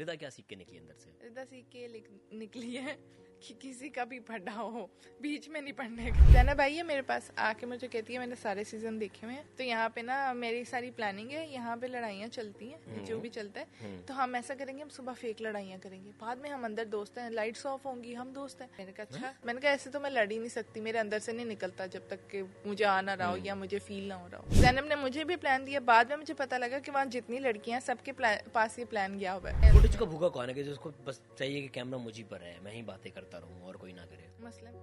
रिदा क्या सीख के निकली अंदर से? रिदा सीख के निकली है कि किसी का भी पढ़ा हो, बीच में नहीं पढ़ने का। जैनब भाई है मेरे पास, आके मुझे कहती है मैंने सारे सीजन देखे हुए हैं, तो यहाँ पे ना मेरी सारी प्लानिंग है, यहाँ पे लड़ाइयाँ चलती हैं, जो भी चलता है तो हम ऐसा करेंगे, हम सुबह फेक लड़ाइयाँ करेंगे, बाद में हम अंदर दोस्त हैं, लाइट्स ऑफ होंगी, हम दोस्त हैं। मैंने कहा अच्छा, मैंने कहा ऐसे तो मैं लड़ ही नहीं सकती, मेरे अंदर से नहीं निकलता जब तक कि मुझे आ ना रहा हो या मुझे फील ना हो रहा हो। जैनब ने मुझे भी प्लान दिया, बाद में मुझे पता लगा कि वहाँ जितनी लड़कियां सबके पास ये प्लान गया हुआ है। फुटेज का भूखा कौन है कि जिसको बस चाहिए कि कैमरा मुझी पर है, मैं ही बातें करता रहूं और कोई ना करे? मसलन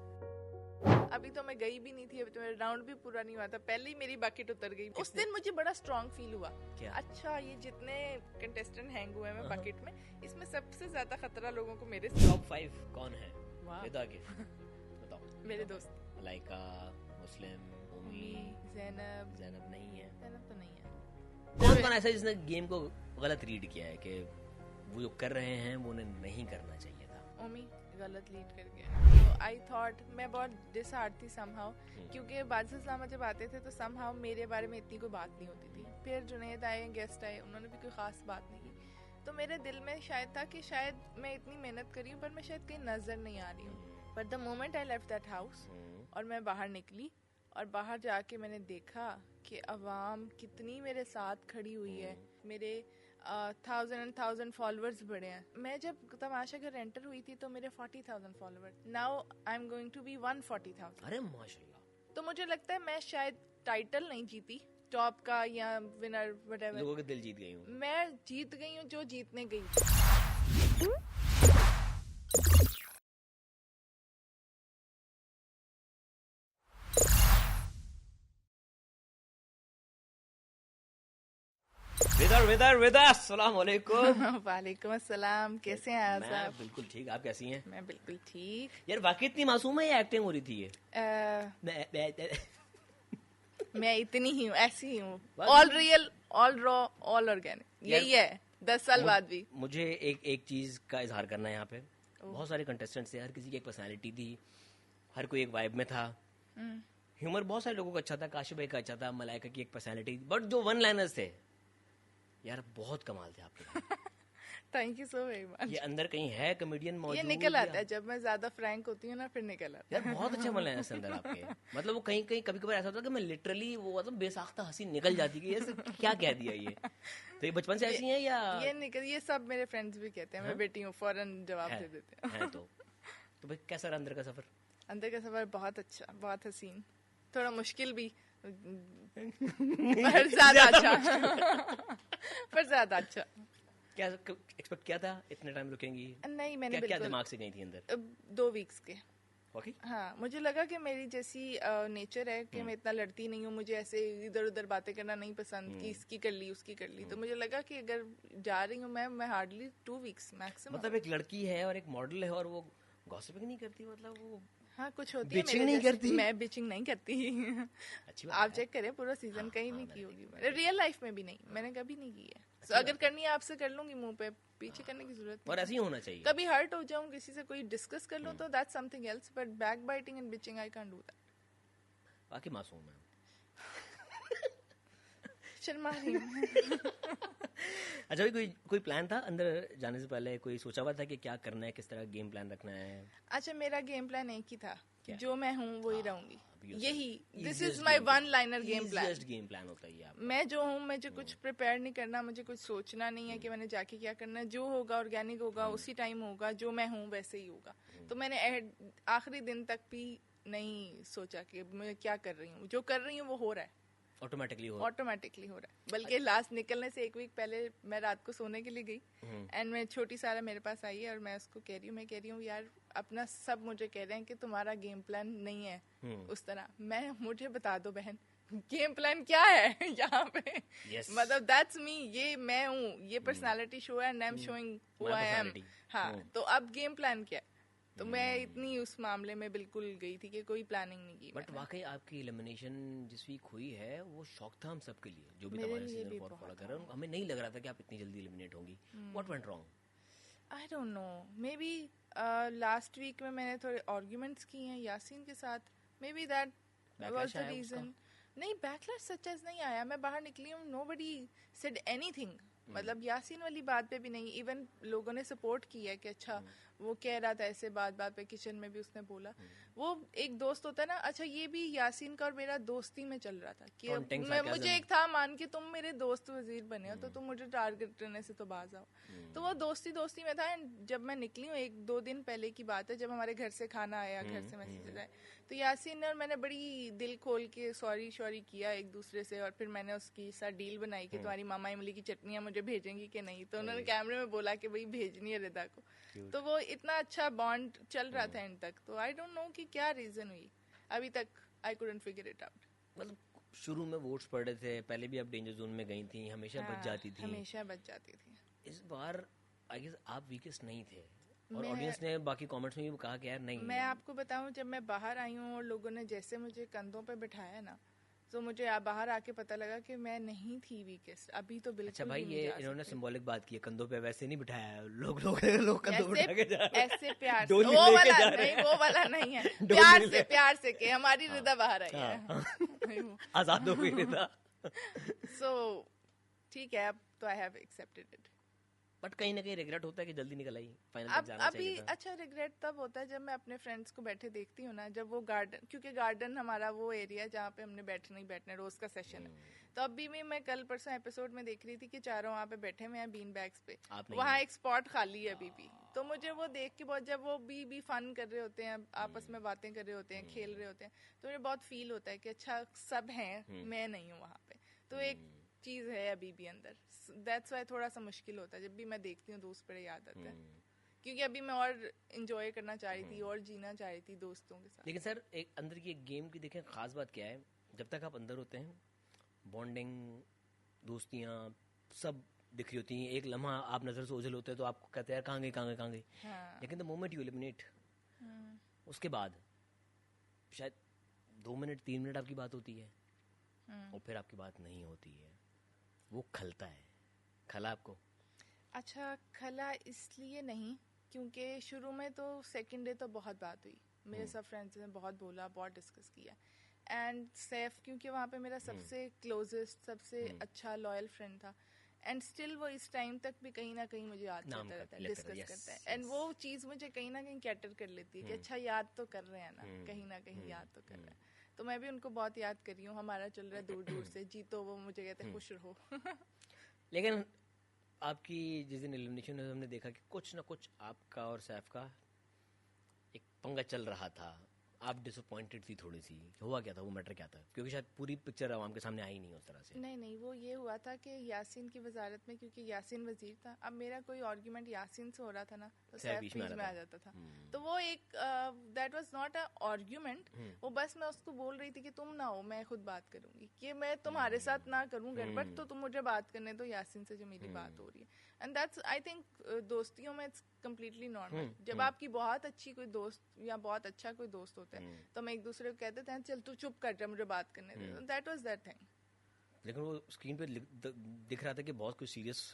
अभी तो मैं गई भी नहीं थी, अभी तो मेरा राउंड भी पूरा नहीं हुआ था, पहले ही मेरी बकेट उतर गई। उस दिन मुझे बड़ा स्ट्रॉन्ग फील हुआ। क्या? अच्छा, ये जितने कंटेस्टेंट हैंग हुए हैं बकेट में, इसमें सबसे ज्यादा खतरा लोगों को मेरे टॉप 5 कौन है रिदा के? बताओ। मेरे दोस्त मलाइका, मुस्लिम, उमी, जैनब नहीं है। जैनब तो नहीं है। कौन ऐसा जिसने गेम को गलत रीड किया है कि वो जो कर रहे हैं वो उन्हें नहीं करना चाहिए था? उमी गलत लीड कर गया। तो आई थॉट, मैं बहुत डिसहार्ट थी समहाउ, क्योंकि बादशाह इस्लामा जब आते थे तो समहाउ मेरे बारे में इतनी कोई बात नहीं होती थी। फिर जुनैद आए, गेस्ट आए, उन्होंने भी कोई खास बात नहीं की, तो मेरे दिल में शायद था कि शायद मैं इतनी मेहनत करी हूँ पर मैं शायद कहीं नजर नहीं आ रही हूँ। But the moment I left that house और मैं बाहर निकली और बाहर जाके मैंने देखा कि अवाम कितनी मेरे साथ खड़ी हुई है, मेरे 1000 फॉलोअर्स बढ़े हैं। मैं जब तमाशा घर एंटर हुई थी तो मेरे 40,000 follower, now I am going to be 140,000। अरे माशाल्लाह। तो मुझे लगता है मैं शायद टाइटल नहीं जीती टॉप का या विनर व्हाटएवर, लोगों के दिल जीत गई हूँ। मैं जीत गई हूँ जो जीतने गई। विदा अस्सलाम वालेकुम। वालेकुम अस्सलाम, कैसे हैं आप? मैं बिल्कुल ठीक, आप कैसी हैं? मैं बिल्कुल ठीक। यार वाकई इतनी मासूम है या एक्टिंग हो रही थी ये? मैं इतनी ही हूँ, ऐसी ही हूँ, all real, all raw, all organic, यही है 10 साल बाद भी। मुझे एक चीज का इजहार करना है यहाँ पे। बहुत सारे कंटेस्टेंट्स थे, हर किसी की एक पर्सनालिटी थी, हर कोई एक वाइब में था। ह्यूमर बहुत सारे लोगों का अच्छा था, काशिफ भाई का अच्छा था, मलाइका की एक पर्सनालिटी, बट जो वन लाइनर्स थे यार बहुत कमाल थे आपके। Thank you so very much. ये अंदर कहीं है कॉमेडियन मौजूद? ये निकल आता है जब मैं ज्यादा फ्रैंक होती हूँ ना, फिर निकल आता है। यार बहुत अच्छे वन लाइनर्स अंदर आपके। मतलब वो कहीं कहीं कभी कभार ऐसा होता है कि मैं लिटरली वो मतलब बेसाख्ता हंसी निकल जाती है कि क्या कह दिया ये। तो ये बचपन से ऐसी हैं या? ये सब मेरे फ्रेंड्स भी कहते हैं मैं बेटी हूँ, फौरन जवाब दे देते हैं। तो भाई कैसा रहा अंदर का सफर? अंदर का सफर बहुत अच्छा, बहुत हसीन, थोड़ा मुश्किल भी, पर ज्यादा अच्छा। पर ज्यादा अच्छा। क्या एक्सपेक्ट किया था इतने टाइम रुकेंगी? नहीं, मैंने क्या दिमाग से गई थी अंदर? 2 वीक्स के। Okay. हाँ, मुझे लगा कि मेरी जैसी नेचर है कि मैं इतना लड़ती नहीं हूँ, मुझे ऐसे इधर उधर बातें करना नहीं पसंद कि इसकी कर ली उसकी कर ली। तो मुझे लगा कि अगर जा रही हूँ मैं हार्डली 2 वीक्स मैक्सिमम। मतलब एक लड़की है और एक मॉडल है और वो गॉसिपिंग नहीं करती, मतलब वो हाँ कुछ होती है मेरे नहीं करती। मैं बिचिंग नहीं करती। अच्छी बात आप चेक करें पूरा सीजन कहीं नहीं की होगी, रियल लाइफ में भी नहीं, मैंने कभी नहीं की है। तो अगर करनी है आपसे कर लूंगी, मुंह पे, पीछे करने की जरूरत नहीं। और ऐसे ही होना चाहिए। कभी हर्ट हो जाऊं, किसी से कोई डिस्कस कर लूं तो that's something else, but back biting and bitching I can't do that. बाकी मासूम है। शर्मा रही हूं। अच्छा भाई, कोई प्लान था अंदर जाने से पहले? कोई सोचा हुआ था कि क्या करना है, किस तरह गेम प्लान रखना है? अच्छा, मेरा गेम प्लान एक ही था, जो मैं हूँ वही रहूंगी, यही। This is my one liner game plan होता है। मैं जो हूँ, मुझे कुछ प्रिपेयर नहीं करना, मुझे कुछ सोचना नहीं है कि मैंने जाके क्या करना है। जो होगा ऑर्गेनिक होगा, उसी टाइम होगा, जो मैं हूँ वैसे ही होगा। तो मैंने आखिरी दिन तक भी नहीं सोचा कि मैं क्या कर रही हूँ, जो कर रही हूँ वो हो रहा है, ऑटोमेटिकली हो रहा है। बल्कि लास्ट निकलने से 1 वीक पहले मैं रात को सोने के लिए गई एंड मैं छोटी सारा मेरे पास आई है और मैं उसको कह रही हूँ यार, अपना सब मुझे कह रहे हैं कि तुम्हारा गेम प्लान नहीं है उस तरह। मुझे बता दो बहन, गेम प्लान क्या है यहाँ पे? मतलब दैट्स मी, ये मैं हूँ, ये पर्सनालिटी शो है and I am showing who I am. हाँ, तो अब गेम प्लान क्या है? तो मैं इतनी उस मामले में बिल्कुल गई थी कि कोई प्लानिंग नहीं की। बट वाकई आपकी एलिमिनेशन जिस वीक हुई है वो शॉक था हम सबके लिए, जो भी हमारे सीजन 4 फॉलो कर रहे हैं। हमें नहीं लग रहा था कि आप इतनी जल्दी एलिमिनेट होंगी। What went wrong? I don't know, maybe last week में मैंने थोड़े आर्ग्यूमेंट्स किए हैं यासीन के साथ, maybe that was the reason. नहीं, बैकलैश सच एज नहीं आया, मैं बाहर निकली हूँ, नोबडी सेड एनीथिंग, मतलब यासीन वाली बात पे भी नहीं, इवन लोगों ने सपोर्ट किया कि अच्छा वो कह रहा था ऐसे बात बात पे, किचन में भी उसने बोला। वो एक दोस्त होता है ना, अच्छा ये भी यासीन का और मेरा दोस्ती में चल रहा था कि मुझे एक था मान के तुम मेरे दोस्त वजीर बने हो तो तुम मुझे टारगेट करने से तो बाज आओ। तो वो दोस्ती दोस्ती में था। एंड जब मैं निकली हूँ 1-2 दिन पहले की बात है, जब हमारे घर से खाना आया, घर से मैसेज आए, तो यासीन और मैंने बड़ी दिल खोल के सॉरी किया एक दूसरे से। और फिर मैंने उसकी साथ डील बनाई कि तुम्हारी मामा इमली की चटनियाँ मुझे भेजेंगी कि नहीं, तो उन्होंने कैमरे में बोला कि भाई भेजनी है रिदा को। तो वो इतना अच्छा बॉन्ड चल रहा था एंड तक। तो आई डोंट नो कि क्या रीजन हुई, अभी तक I couldn't figure it out. मतलब शुरू में वोट्स पड़ रहे थे, पहले भी आप डेंजर जोन में गई थी, हमेशा बच जाती थी। हमेशा बच जाती थी। इस बार आई गेस आप वीकेस्ट नहीं थे, और ऑडियंस ने बाकी कमेंट्स में भी कहा कि यार नहीं। मैं आपको बताऊं, जब मैं बाहर आई हूँ और लोगों ने जैसे मुझे कंधों पे बिठाया ना, तो मुझे बाहर आके पता लगा कि मैं नहीं थी वीकेस्ट। अभी तो बिल्कुल अच्छा भाई, भी ये नहीं जा इन्होंने सकती। सिंबॉलिक बात की है, कंधों पे वैसे नहीं बिठाया है, लोग कंधों पे उठा के जा रहे हैं। ऐसे प्यार से, डोली वो लेके वाला जा रहे नहीं, हैं। वो वाला नहीं है। डोली प्यार से के हमारी रिदा बाहर आई हाँ। है। आजाद हो गई था। सो ठीक है, अब तो I have accepted it. But कहीं ना कहीं रिग्रेट होता है कि जल्दी निकल आई, फाइनल तक अब जाना अभी चाहिए था। अच्छा रिग्रेट तब होता है जब मैं अपने फ्रेंड्स को बैठे देखती हूँ ना, जब वो गार्डन, क्योंकि गार्डन हमारा वो एरिया है जहाँ पे हमने बैठना रोज का सेशन है। तो अभी भी मैं कल परसों एपिसोड में देख रही थी कि चारों वहाँ पे बैठे हुए हैं बीन बैग्स पे, वहाँ एक स्पॉट खाली है अभी भी। तो मुझे वो देख के बहुत, जब वो भी फन कर रहे होते हैं, आपस में बातें कर रहे होते हैं, खेल रहे होते हैं, तो मुझे बहुत फील होता है कि अच्छा सब हैं, मैं नहीं हूँ वहाँ पे। तो एक चीज है अभी भी अंदर, दैट्स वाई थोड़ा सा मुश्किल होता है जब भी मैं देखती हूँ दोस्त बड़े याद आते हैं, क्योंकि अभी मैं और इंजॉय करना चाह रही थी और जीना चाह रही थी दोस्तों के साथ। लेकिन सर एक अंदर की एक गेम की देखें खास बात क्या है, जब तक आप अंदर होते हैं बॉन्डिंग, दोस्तियाँ सब दिख रही होती हैं, एक लम्हा आप नजर से ओझल होते हैं तो आपको कहते हैं कहाँ गई। हाँ। लेकिन द मोमेंट यू एलिमिनेट, उसके बाद शायद 2 मिनट 3 मिनट आपकी बात होती है और फिर आपकी बात नहीं होती है, वो खलता है। खला आपको? अच्छा, खला इसलिए नहीं क्योंकि शुरू में तो सेकंड डे तो बहुत बात हुई, मेरे सब फ्रेंड्स ने बहुत बोला, बहुत डिस्कस किया। एंड सैफ क्योंकि वहाँ पे मेरा सबसे क्लोजेस्ट, सबसे अच्छा लॉयल फ्रेंड था, एंड स्टिल वो इस टाइम तक भी कहीं ना कहीं मुझे याद करता रहता है, डिस्कस करता है। एंड वो चीज़ मुझे कहीं ना कहीं कैटर कर लेती है कि अच्छा याद तो कर रहे हैं ना, कहीं ना कहीं याद तो कर रहे हैं। तो मैं भी उनको बहुत याद कर रही हूँ, हमारा चल रहा है दूर दूर से, जीतो वो मुझे कहते हैं खुश रहो। लेकिन आपकी जिस दिन एलिमिनेशन हुई हमने देखा कि कुछ ना कुछ आपका और सैफ का एक पंगा चल रहा था, आप डिसअपॉइंटेड थी थोड़ी सी, हुआ क्या था, वो मैटर क्या था? क्योंकि शायद पूरी पिक्चर आवाम के सामने आई नहीं उस तरह से। नहीं, वो ये हुआ था कि यासीन की वजारत में, क्योंकि यासीन वजीर था, अब मेरा कोई आर्ग्यूमेंट यासीन से हो रहा था ना, तो सैफ बीच में आ जाता था। तो वो एक that was not a argument, वो बस मैं उसको बोल रही थी कि तुम ना हो, मैं खुद बात करूंगी, कि मैं तुम्हारे साथ ना करूं गड़बड़, तो तुम मुझे बात करने दो यासीन से जो मेरी बात हो रही है। एंड दैट्स आई थिंक दोस्तियों में इट्स कम्प्लीटली नॉर्मल। जब आपकी बहुत अच्छी कोई दोस्त या बहुत अच्छा कोई दोस्त होता है तो हम एक दूसरे को कहते थे चल तू चुप कर जा, मुझे बात करने दे। That was that thing. लेकिन वो स्क्रीन पे दिख रहा था कि बहुत कोई सीरियस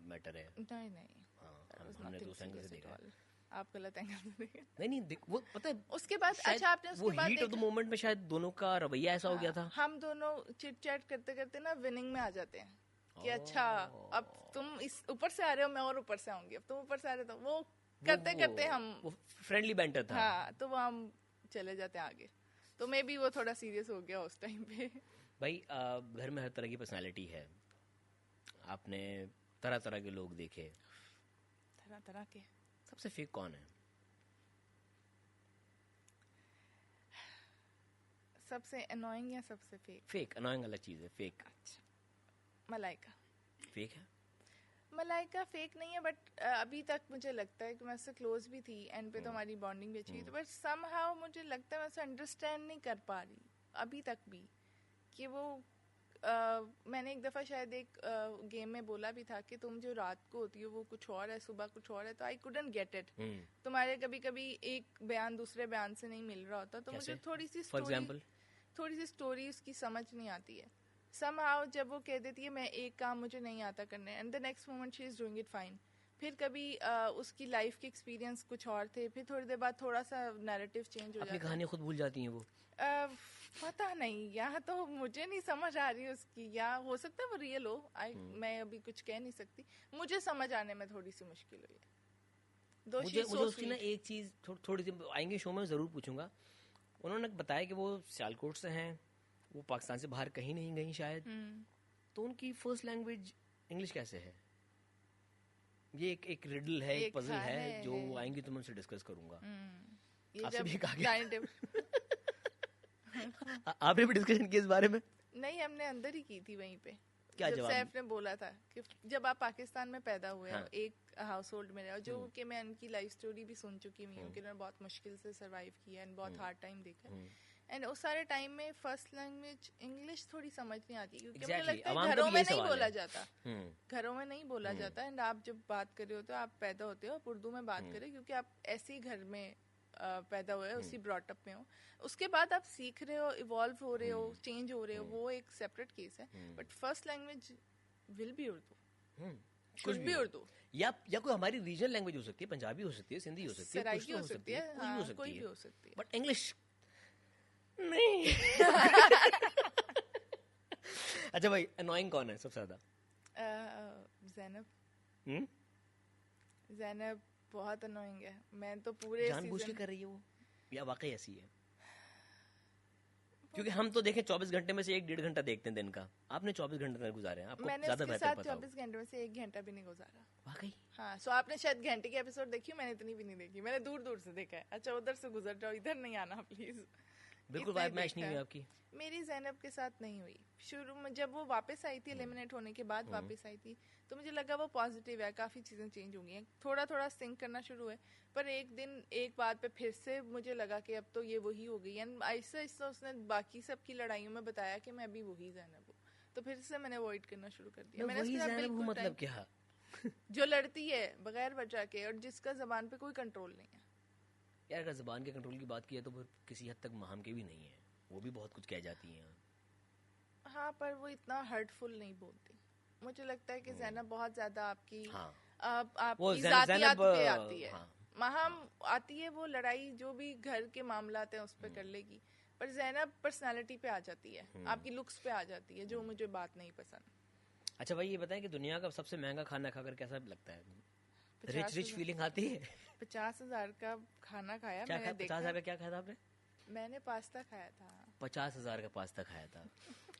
मैटर है। नहीं, हमने तो उस एंगल से देखा। आप गलत एंगल से देखे। नहीं, वो पता है उसके बाद, अच्छा आपने उसके बाद हीट ऑफ द मोमेंट में शायद दोनों का रवैया ऐसा हो गया था, हम दोनों चिट चैट करते करते ना विनिंग में आ जाते हैं कि अच्छा अब तुम इस ऊपर से आ रहे हो, मैं और ऊपर से आऊंगी, अब तुम ऊपर से आ रहे हो, तो वो करते करते हम फ्रेंडली बैंटर था। हाँ, तो वो हम चले जाते हैं आगे। तो मे बी वो थोड़ा सीरियस हो गया उस टाइम पे। भाई घर में हर तरह की पर्सनालिटी है, आपने तरह तरह के लोग देखे, तरह के। सबसे फेक कौन है? सबसे अनोइंग या सबसे फेक? फेक, अनोइंग अलग चीज है, फेक। अच्छा, मलाइका फेक है? मलाइका फेक नहीं है, बट अभी तक मुझे लगता है कि मैं उससे क्लोज भी थी, एंड पे तो हमारी बॉन्डिंग भी अच्छी थी, बट समहाउ मुझे लगता है मैं उसे अंडरस्टैंड नहीं कर पा रही अभी तक भी, कि वो मैंने एक दफ़ा शायद एक गेम में बोला भी था कि तुम जो रात को होती हो वो कुछ और है, सुबह कुछ और है, तो आई कुडंट गेट इट। तुम्हारे कभी कभी एक बयान दूसरे बयान से नहीं मिल रहा होता, तो मुझे थोड़ी सी स्टोरी उसकी समझ नहीं आती है। somehow जब वो कह देती है मैं एक काम मुझे नहीं आता करने, and the next moment she is doing it fine, फिर कभी उसकी लाइफ के एक्सपीरियंस कुछ और थे, फिर थोड़ी देर बाद थोड़ा सा नैरेटिव चेंज हो अपनी जाता है। कहानी खुद भूल जाती हैं वो? पता नहीं, यहाँ तो मुझे नहीं समझ आ रही उसकी, या हो सकता है वो रियल हो। मैं अभी कुछ कह नहीं सकती, मुझे समझ आने में थोड़ी सी मुश्किल हुई है। मुझे उसकी ना एक चीज थोड़ी सी आएंगे शो में जरूर पूछूंगा। उन्होंने बताया कि वो सियालकोट से हैं, वो पाकिस्तान से बाहर कहीं नहीं गई शायद, तो उनकी फर्स्ट लैंग्वेज इंग्लिश कैसे है? ये एक रिडल है, एक पजल है जो आएंगी तो मैं उनसे डिस्कस करूंगा। आपसे भी कहा गया आपने भी डिस्कशन की इस बारे में? नहीं, हमने अंदर ही की थी वहीं पे। क्या जब जवाब? सैफ ने बोला था कि जब आप पाकिस्तान में पैदा हुए हो, हाँ। एक हाउस होल्ड में रहे, जो कि मैं उनकी लाइफ स्टोरी भी सुन चुकी हुई हूँ कि उन्होंने बहुत मुश्किल से सरवाइव किया एंड बहुत हार्ड टाइम देखा। एंड उस सारे टाइम में फर्स्ट लैंग्वेज इंग्लिश थोड़ी समझ नहीं आती, क्योंकि मुझे लगता है घरों में नहीं बोला जाता, घरों में नहीं बोला जाता। एंड आप जब बात कर रहे हो तो आप पैदा होते हो आप उर्दू में बात करें, क्योंकि आप ऐसे ही घर में पैदा हुए हो, उसी ब्रॉटअप में हो। उसके बाद आप सीख रहे हो, इवॉल्व हो रहे हो, चेंज हो रहे हो, वो एक सेपरेट केस है। But first language will be Urdu, कुछ भी उर्दू, या कोई हमारी रीजनल लैंग्वेज हो सकती है, पंजाबी हो सकती है, सिंधी हो सकती है, सराइकी हो सकती है, कोई भी हो सकती है, बट इंग्लिश नहीं। अच्छा भाई, अनोइंग कौन है सबसे ज्यादा? ज़ैनब। ज़ैनब बहुत अनोइंग है। मैं तो पूरे जानबूझ के कर रही है वो, या वाकई ऐसी है? क्योंकि हम तो देखें 24 घंटे में से 1-1.5 घंटा देखते हैं दिन का, आपने 24 घंटे गुजारे हैं, आपको मैंने ज्यादा उसके बेहतर साथ पता 24 घंटे में से 1 घंटा भी नहीं गुजारा। वाकई? हाँ, सो आपने शायद घंटे की एपिसोड देखी, मैंने इतनी भी नहीं देखी, मैंने दूर दूर से देखा है। अच्छा, उधर से गुजर जाओ, इधर नहीं आना प्लीज। बिल्कुल वाइब मैच नहीं हुई आपकी? मेरी ज़ैनब के साथ नहीं हुई। शुरू में जब वो वापस आई थी, एलिमिनेट होने के बाद वापस आई थी, तो मुझे लगा वो पॉजिटिव है, काफ़ी चीज़ें चेंज हो गई हैं, थोड़ा थोड़ा सिंक करना शुरू है। पर एक दिन एक बात पे फिर से मुझे लगा कि अब तो ये वही हो गई। एंड ऐसा ऐसा उसने बाकी सब की लड़ाइयों में बताया कि मैं अभी वही ज़ैनब हूँ, तो फिर से मैंने अवॉइड करना शुरू कर दिया। मैंने वही ज़ैनब हूँ मतलब क्या? जो लड़ती है बगैर वजह के और जिसका ज़बान पे कोई कंट्रोल नहीं है। यार अगर ज़बान के कंट्रोल की बात की है तो फिर किसी हद तक माहम के भी नहीं है, वो भी बहुत कुछ कह जाती हैं। हाँ, पर वो इतना हर्टफुल नहीं बोलती। मुझे लगता है कि ज़ैनब बहुत ज्यादा आपकी आपकी ज़ातियात पे आती है। माहम आती है, वो लड़ाई जो भी घर के मामलात हैं उस पर कर लेगी, पर ज़ैनब पर्सनालिटी पे आ जाती है, आपकी लुक्स पे आ जाती है, जो मुझे बात नहीं पसंद। अच्छा भाई, ये बताएं कि दुनिया का सबसे महंगा खाना खाकर कैसा लगता है? रिच फीलिंग आती है? 50,000 का खाना खाया मैंने। 50,000 का क्या खाया था आपने? मैंने पास्ता खाया था। 50,000 का पास्ता खाया था?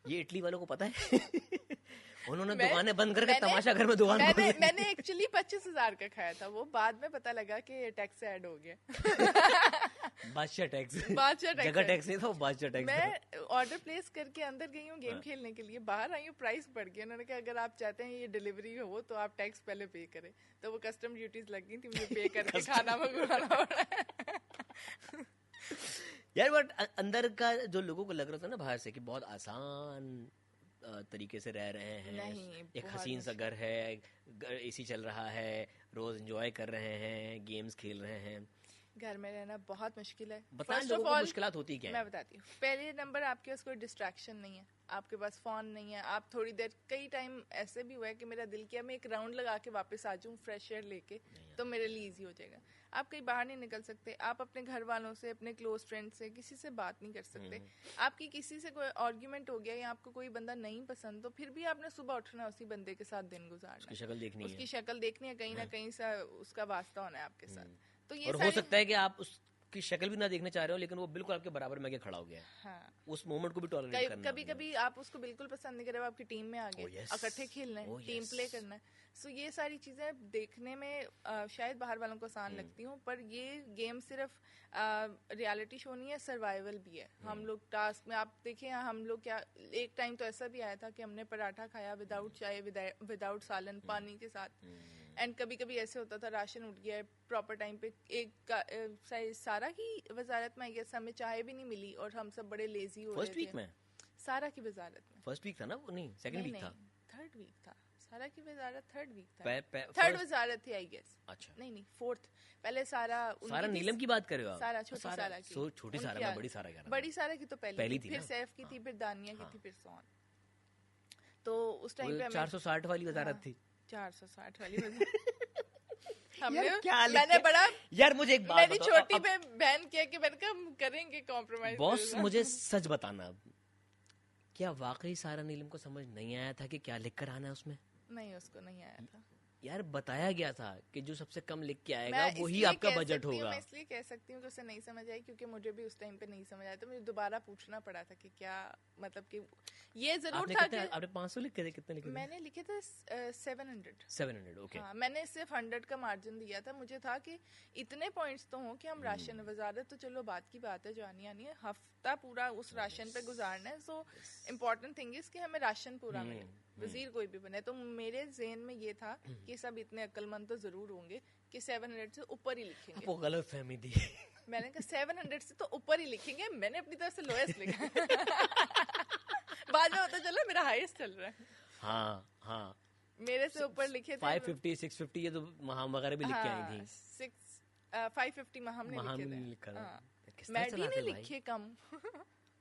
ये इटली वालों को पता है। उन्होंने दुकानें बंद करके तमाशा घर में दुकान खोली। मैंने एक्चुअली 25,000 का खाया था, वो बाद में पता लगा कि टैक्स ऐड हो गया। बादशाह टैक्स, जगह टैक्स नहीं था, वो बादशाह टैक्स। मैं ऑर्डर प्लेस करके अंदर गई हूँ गेम खेलने के लिए, बाहर आई हूँ, प्राइस बढ़ गया। उन्होंने कहा अगर आप चाहते हैं ये डिलीवरी हो तो आप टैक्स पहले पे करें, तो वो कस्टम ड्यूटीज लग गई थी, मुझे पे करके खाना मंगवाना पड़ा। यार बट अंदर का जो लोगों को लग रहा था ना बाहर से कि बहुत आसान तरीके से रह रहे हैं, एक हसीन सा घर है, एसी चल रहा है, रोज एंजॉय कर रहे हैं, गेम्स खेल रहे हैं। घर में रहना बहुत मुश्किल है। बताएं लोगों को मुश्किलात होती क्या है? मैं बताती हूँ। पहले नंबर, आपके पास कोई डिस्ट्रैक्शन नहीं है, आपके पास फोन नहीं है, आप थोड़ी देर, कई टाइम ऐसे भी हुआ है कि मेरा दिल किया मैं एक राउंड लगा के वापस आ जाऊँ फ्रेश एयर लेके, तो मेरे लिए इजी हो जाएगा। आप कहीं बाहर नहीं निकल सकते, आप अपने घर वालों से, अपने क्लोज फ्रेंड से किसी से बात नहीं कर सकते। आपकी किसी से कोई आर्ग्यूमेंट हो गया या आपको कोई बंदा नहीं पसंद, तो फिर भी आपने सुबह उठना है, उसी बंदे के साथ दिन गुजारना, उसकी शक्ल देखनी है, उसकी शक्ल देखनी है, कहीं ना कहीं सा उसका वास्ता होना है आपके साथ। तो ये और हो सकता है कि आप उसकी शक्ल भी ना देखने चाह रहे हो, लेकिन वो बिल्कुल आपके बराबर में खड़ा हो गया है। हाँ। उस मोमेंट को भी टॉलरेट करना। कभी कभी आप उसको बिल्कुल पसंद नहीं कर रहे, आपकी टीम में आ गए, इकट्ठे खेलना है, टीम प्ले करना है। सो ये सारी चीजें देखने में शायद बाहर वालों को आसान लगती हूँ, पर ये गेम सिर्फ रियलिटी शो नहीं है, सर्वाइवल भी है। हम लोग टास्क में, आप देखें हम लोग क्या, एक टाइम तो ऐसा भी आया था कि हमने पराठा खाया विदाउट चाय, विदाउट सालन, पानी के साथ। एंड कभी कभी ऐसे होता था राशन उठ गया है प्रॉपर टाइम पे, एक सारा की वजारत में आई गेस हमें चाय भी नहीं मिली और हम सब बड़े लेजी हो रहे थे। फर्स्ट वीक में सारा की वजारत में, फर्स्ट वीक था ना वो? नहीं, सेकंड वीक था, थर्ड वीक था। सारा की वजारत थर्ड वीक था, थर्ड वजारत थी आई गेस। अच्छा, नहीं फोर्थ। पहले सारा नीलम की बात कर रहे हो आप? सारा छोटी सारा की, छोटी सारा, बड़ी सारा क्या? बड़ी सारा की तो पहली थी, फिर सैफ की थी, फिर दानिया की थी, फिर सोन। तो उस टाइम पे 460 वाली वजारत थी। 460 वाली वजारत। हमने क्या मैंने बड़ा यार मुझे एक बात मेरी बताओ, छोटी पे बहन किया कि मैंने कहा हम करेंगे कॉम्प्रोमाइज। बॉस मुझे सच बताना, क्या वाकई सारा नीलम को समझ नहीं आया था कि क्या लिख कर आना है उसमें? नहीं, उसको नहीं आया था। यार बताया गया था कि जो सबसे कम लिख के आएगा मैं वही इसलिए आपका कह बजट सकती हूँ, होगा। मैं इसलिए कह सकती हूँ कि उसे नहीं समझ आई क्योंकि मुझे भी उस टाइम पे नहीं समझ आया, तो मुझे दोबारा पूछना पड़ा था कि क्या मतलब कि ये जरूर था कि आपने 500 लिखे थे, कितने लिखे थे? मैंने लिखे थे 700। 700, ओके। हाँ, मैंने सिर्फ 100 का मार्जिन दिया था। मुझे था कि इतने पॉइंट्स तो हों कि हम राशन वजारत, तो चलो बात की बात है जो आनी आनी है, हफ्ता पूरा उस राशन पे गुजारना है। सो इम्पोर्टेंट थिंग इज कि हमें राशन पूरा मिले, वजीर कोई भी बने। तो मेरे ज़हन में ये था कि सब इतने अक्लमंद तो जरूर होंगे कि 700 से ऊपर ही लिखेंगे। वो गलत फहमी थी। मैंने कहा 700 से तो ऊपर ही लिखेंगे, मैंने अपनी तरफ से लोएस्ट लिखा। बाद में पता चला मेरा हाईएस्ट चल रहा है। हाँ हाँ, मेरे से ऊपर लिखे थे 550 650, ये तो महाम वगैरह भी लिख के आई थी। 550 महाम ने लिखे थे। लिखा था। हाँ। किस तरह मैडी चलाते ने भाई? लिखे कम।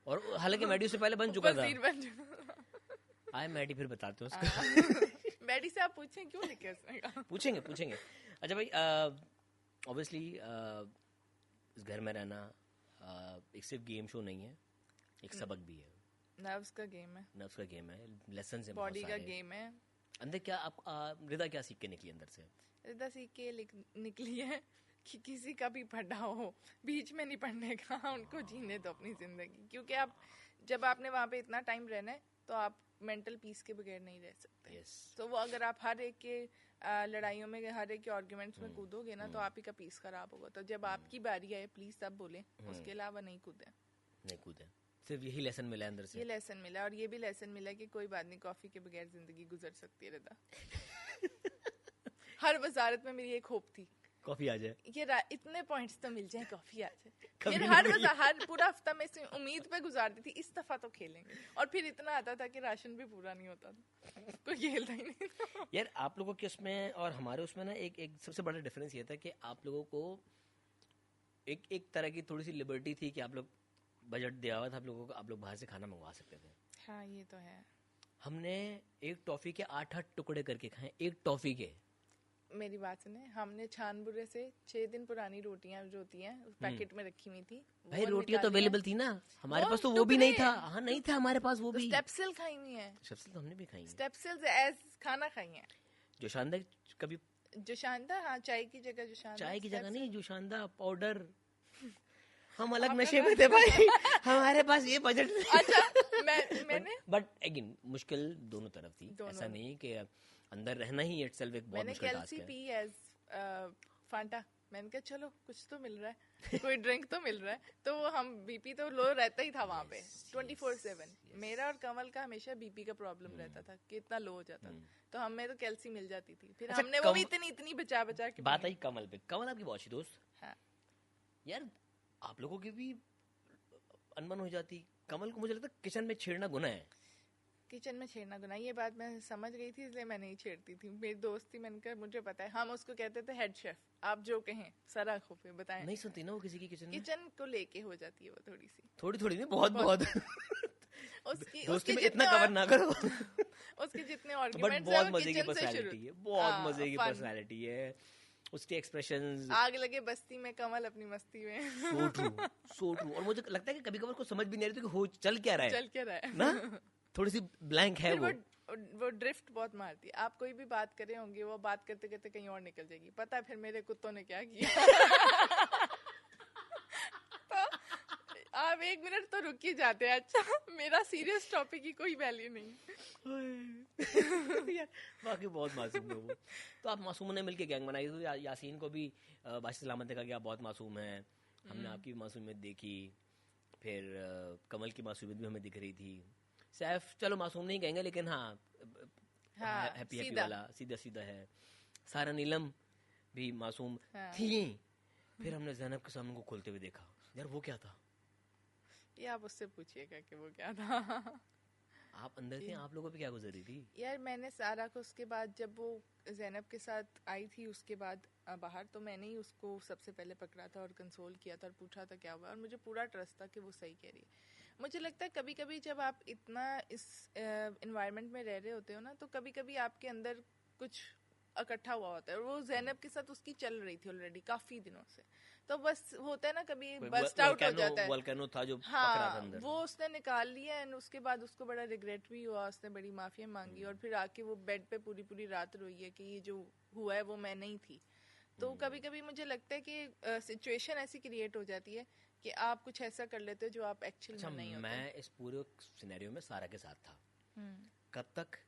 और हालांकि मैडी से पहले बन चुका था। वजीर बन चुका। आए मैडी फिर बताते हैं उसको। मैडी से आप पूछें क्यों लिखे उसने कहा। पूछेंगे। अच्छा भाई, ऑब्वियसली इस घर में रहना एक सिर्फ गेम शो नहीं है, एक सबक भी है। नर्व्स का गेम है, नर्व्स का गेम है, लेसन है, बॉडी का गेम है। अंदर क्या आप रिदा क्या सीख के निकली अंदर से? रिदा सीख के निकली है कि किसी का भी पढ़ा हो बीच में नहीं पढ़ने का, उनको जीने दो अपनी जिंदगी। क्योंकि आप जब आपने वहाँ पे इतना टाइम रहना है तो आप मेंटल पीस के बगैर नहीं रह सकते। तो वो अगर आप हर एक के लड़ाइयों में, हर एक के आर्ग्यूमेंट्स में कूदोगे ना तो आप ही का पीस खराब होगा। तो जब आपकी बारी आए प्लीज तब बोले, उसके अलावा नहीं कूदे। सिर्फ यही लेसन मिला है अंदर से। ये लेसन मिला, और ये भी लेसन मिला कि कोई बात नहीं, कॉफी के बगैर जिंदगी गुजर सकती है रिदा। हर वजारत में मेरी एक होप थी कॉफी आ जाए, ये इतने पॉइंट्स तो मिल जाए, कॉफी आ जाए। फिर हर पूरा हफ्ता मैं इस उम्मीद पे गुजारती थी इस दफा तो खेलेंगे, और फिर इतना आता था कि राशन भी पूरा नहीं होता था, कोई खेलता ही नहीं था। यार आप लोगों के उसमें और हमारे उसमें ना एक सबसे बड़ा डिफरेंस ये था कि आप लोगों को एक तरह की थोड़ी सी लिबर्टी थी कि आप लोग बजट दिया हुआ था आप लोगों को, आप लोग बाहर से खाना मंगवा सकते थे। हाँ ये तो है। हमने एक टॉफी के 8-8 टुकड़े करके खाए, एक टॉफी के। मेरी बात सुने, हमने छानबुरे से 6 दिन पुरानी रोटियां जो होती हैं पैकेट में रखी हुई थी, भाई रोटियां तो अवेलेबल थी ना, हमारे पास तो वो भी नहीं था। हाँ नहीं था हमारे पास वो भी। स्टेप्सिल खाई हुई है, स्टेप्सिल तो हमने भी खाई है। स्टेप्सिल एज खाना खाई है। जोशानदा कभी? जोशानदा, हाँ, चाय की जगह जोशानदा। चाय की जगह नहीं, जोशानदा पाउडर। हम अलग नशे में थे भाई, हमारे पास ये बजट। अच्छा मैंने बट अगेन मुश्किल दोनों तरफ थी, ऐसा नहीं कि अंदर रहना ही इटसेल्फ एक बहुत मुश्किल टास्क है। मैंने कैल्सी पी एज फांटा, मैंने कहा चलो कुछ तो मिल रहा है, कोई ड्रिंक तो मिल रहा है। तो हम बीपी तो लो रहता ही था वहाँ पे 24/7। मेरा और कमल का हमेशा बीपी का प्रॉब्लम रहता था कि इतना लो हो जाता था, तो हमें तो कैल्सी मिल जाती थी। फिर हमने वो भी इतनी बचा के। बात आई कमल पे। कमल आपकी बहुत अच्छी दोस्त। हाँ यार आप लोगों की भी अनबन हो जाती। कमल को मुझे लगता है किचन में छेड़ना गुनाह है। किचन में छेड़ना गुनाह, ये बात मैं समझ गई थी इसलिए मैं नहीं छेड़ती थी। मेरी दोस्त थी, मैंने कहा मुझे पता है। हम उसको कहते थे हेड शेफ, आप जो कहें सर आंखों पे बताएं। नहीं सुनती ना वो किसी की किचन में। किचन को लेके हो जाती है वो थोड़ी सी। थोड़ी नहीं, बहुत उसकी इतना कवर ना करो। उसके जितने आर्गुमेंट्स बहुत मजे की पर्सनालिटी है, बहुत मजे की पर्सनालिटी है। उसके एक्सप्रेशंस, आग लगे बस्ती में कमल अपनी मस्ती में। So true. और मुझे लगता है कि कभी कभार को समझ भी नहीं रही थी कि हो चल क्या रहा है ना, थोड़ी सी ब्लैंक है वो ड्रिफ्ट बहुत मारती है। आप कोई भी बात करे होंगे, वो बात करते करते कहीं और निकल जाएगी। पता है फिर मेरे कुत्तों ने क्या किया। तो आप 1 मिनट तो रुक ही जाते हैं। अच्छा मेरा सीरियस टॉपिक की कोई वैल्यू नहीं। बाकी बहुत मासूम है वो। तो आप मासूम ने मिलके गैंग बनाई। तो यासीन को भी बादशाह सलामत ने कहा कि आप बहुत मासूम हैं। हमने आपकी मासूमियत देखी, फिर कमल की मासूमियत भी हमें दिख रही थी। सैफ चलो मासूम नहीं कहेंगे, लेकिन हाँ हैप्पी वाला सीधा है। सारा नीलम भी मासूम थी। फिर हमने ज़ैनब के सामने को खोलते हुए देखा। यार वो क्या था? ये आप उससे पूछिएगा कि वो क्या था। आप अंदर थे, आप लोगों पे क्या गुजरी थी? यार मैंने सारा को उसके बाद जब वो ज़ैनब के साथ आई थी उसके बाद बाहर, तो मैंने ही उसको सबसे पहले पकड़ा था और कंसोल किया था और पूछा था क्या हुआ, और मुझे पूरा ट्रस्ट था कि वो सही कह रही है। मुझे लगता है कभी कभी जब आप इतना इस एनवायरनमेंट में रह रहे होते हो ना, तो कभी कभी आपके अंदर कुछ इकट्ठा हुआ होता है, वो जैनब के साथ उसकी चल रही थी ऑलरेडी काफी दिनों से, तो बस होता है ना कभी बस्ट आउट हो जाता है। वोल्केनो था जो पकड़ा था हाँ, अंदर। वो उसने निकाल लिया एंड उसके बाद उसको बड़ा रिग्रेट भी हुआ, उसने बड़ी माफिया मांगी और फिर आके वो बेड पे पूरी पूरी रात रोई है कि ये जो हुआ है वो मैं नहीं थी। तो कभी कभी मुझे लगता है कि सिचुएशन ऐसी क्रिएट हो जाती है कि आप कुछ ऐसा कर लेते हो जो आप एक्चुअली अच्छा, में नहीं होते। मैं इस पूरे सिनेरियो में सारा के साथ था। कब तक?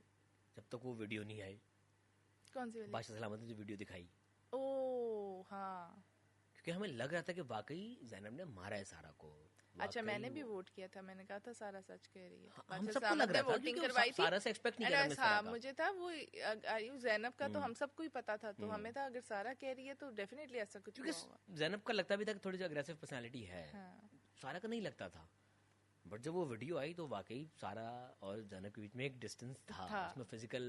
जब तक वो वीडियो नहीं आई, कौन सी वाली? बादशाह सलामत ने जो वीडियो दिखाई, ओ हाँ, क्योंकि हमें लग रहा था कि वाकई जैनब ने मारा है सारा को। अच्छा, मैंने भी वोट किया था, मैंने कहा था सारा सच कह रही है। हम बादशाह सबको लग सामत रहा ने था वोटिंग क्योंकि करवाई थी। सारा से एक्सपेक्ट नहीं कर रहा हाँ, मुझे था वो आयु जैनब का तो हम सबको ही पता था, तो हमें था अगर सारा कह रही है तो डेफिनेटली ऐसा कुछ हुआ होगा। क्योंकि जैनब का लगता भी था कि थोड़ी सी अग्रेसिव पर्सनालिटी है, हाँ। सारा का नहीं लगता था। बट जब वो वीडियो आई तो वाकई सारा और जैनब के बीच में एक डिस्टेंस था। उसमें फिजिकल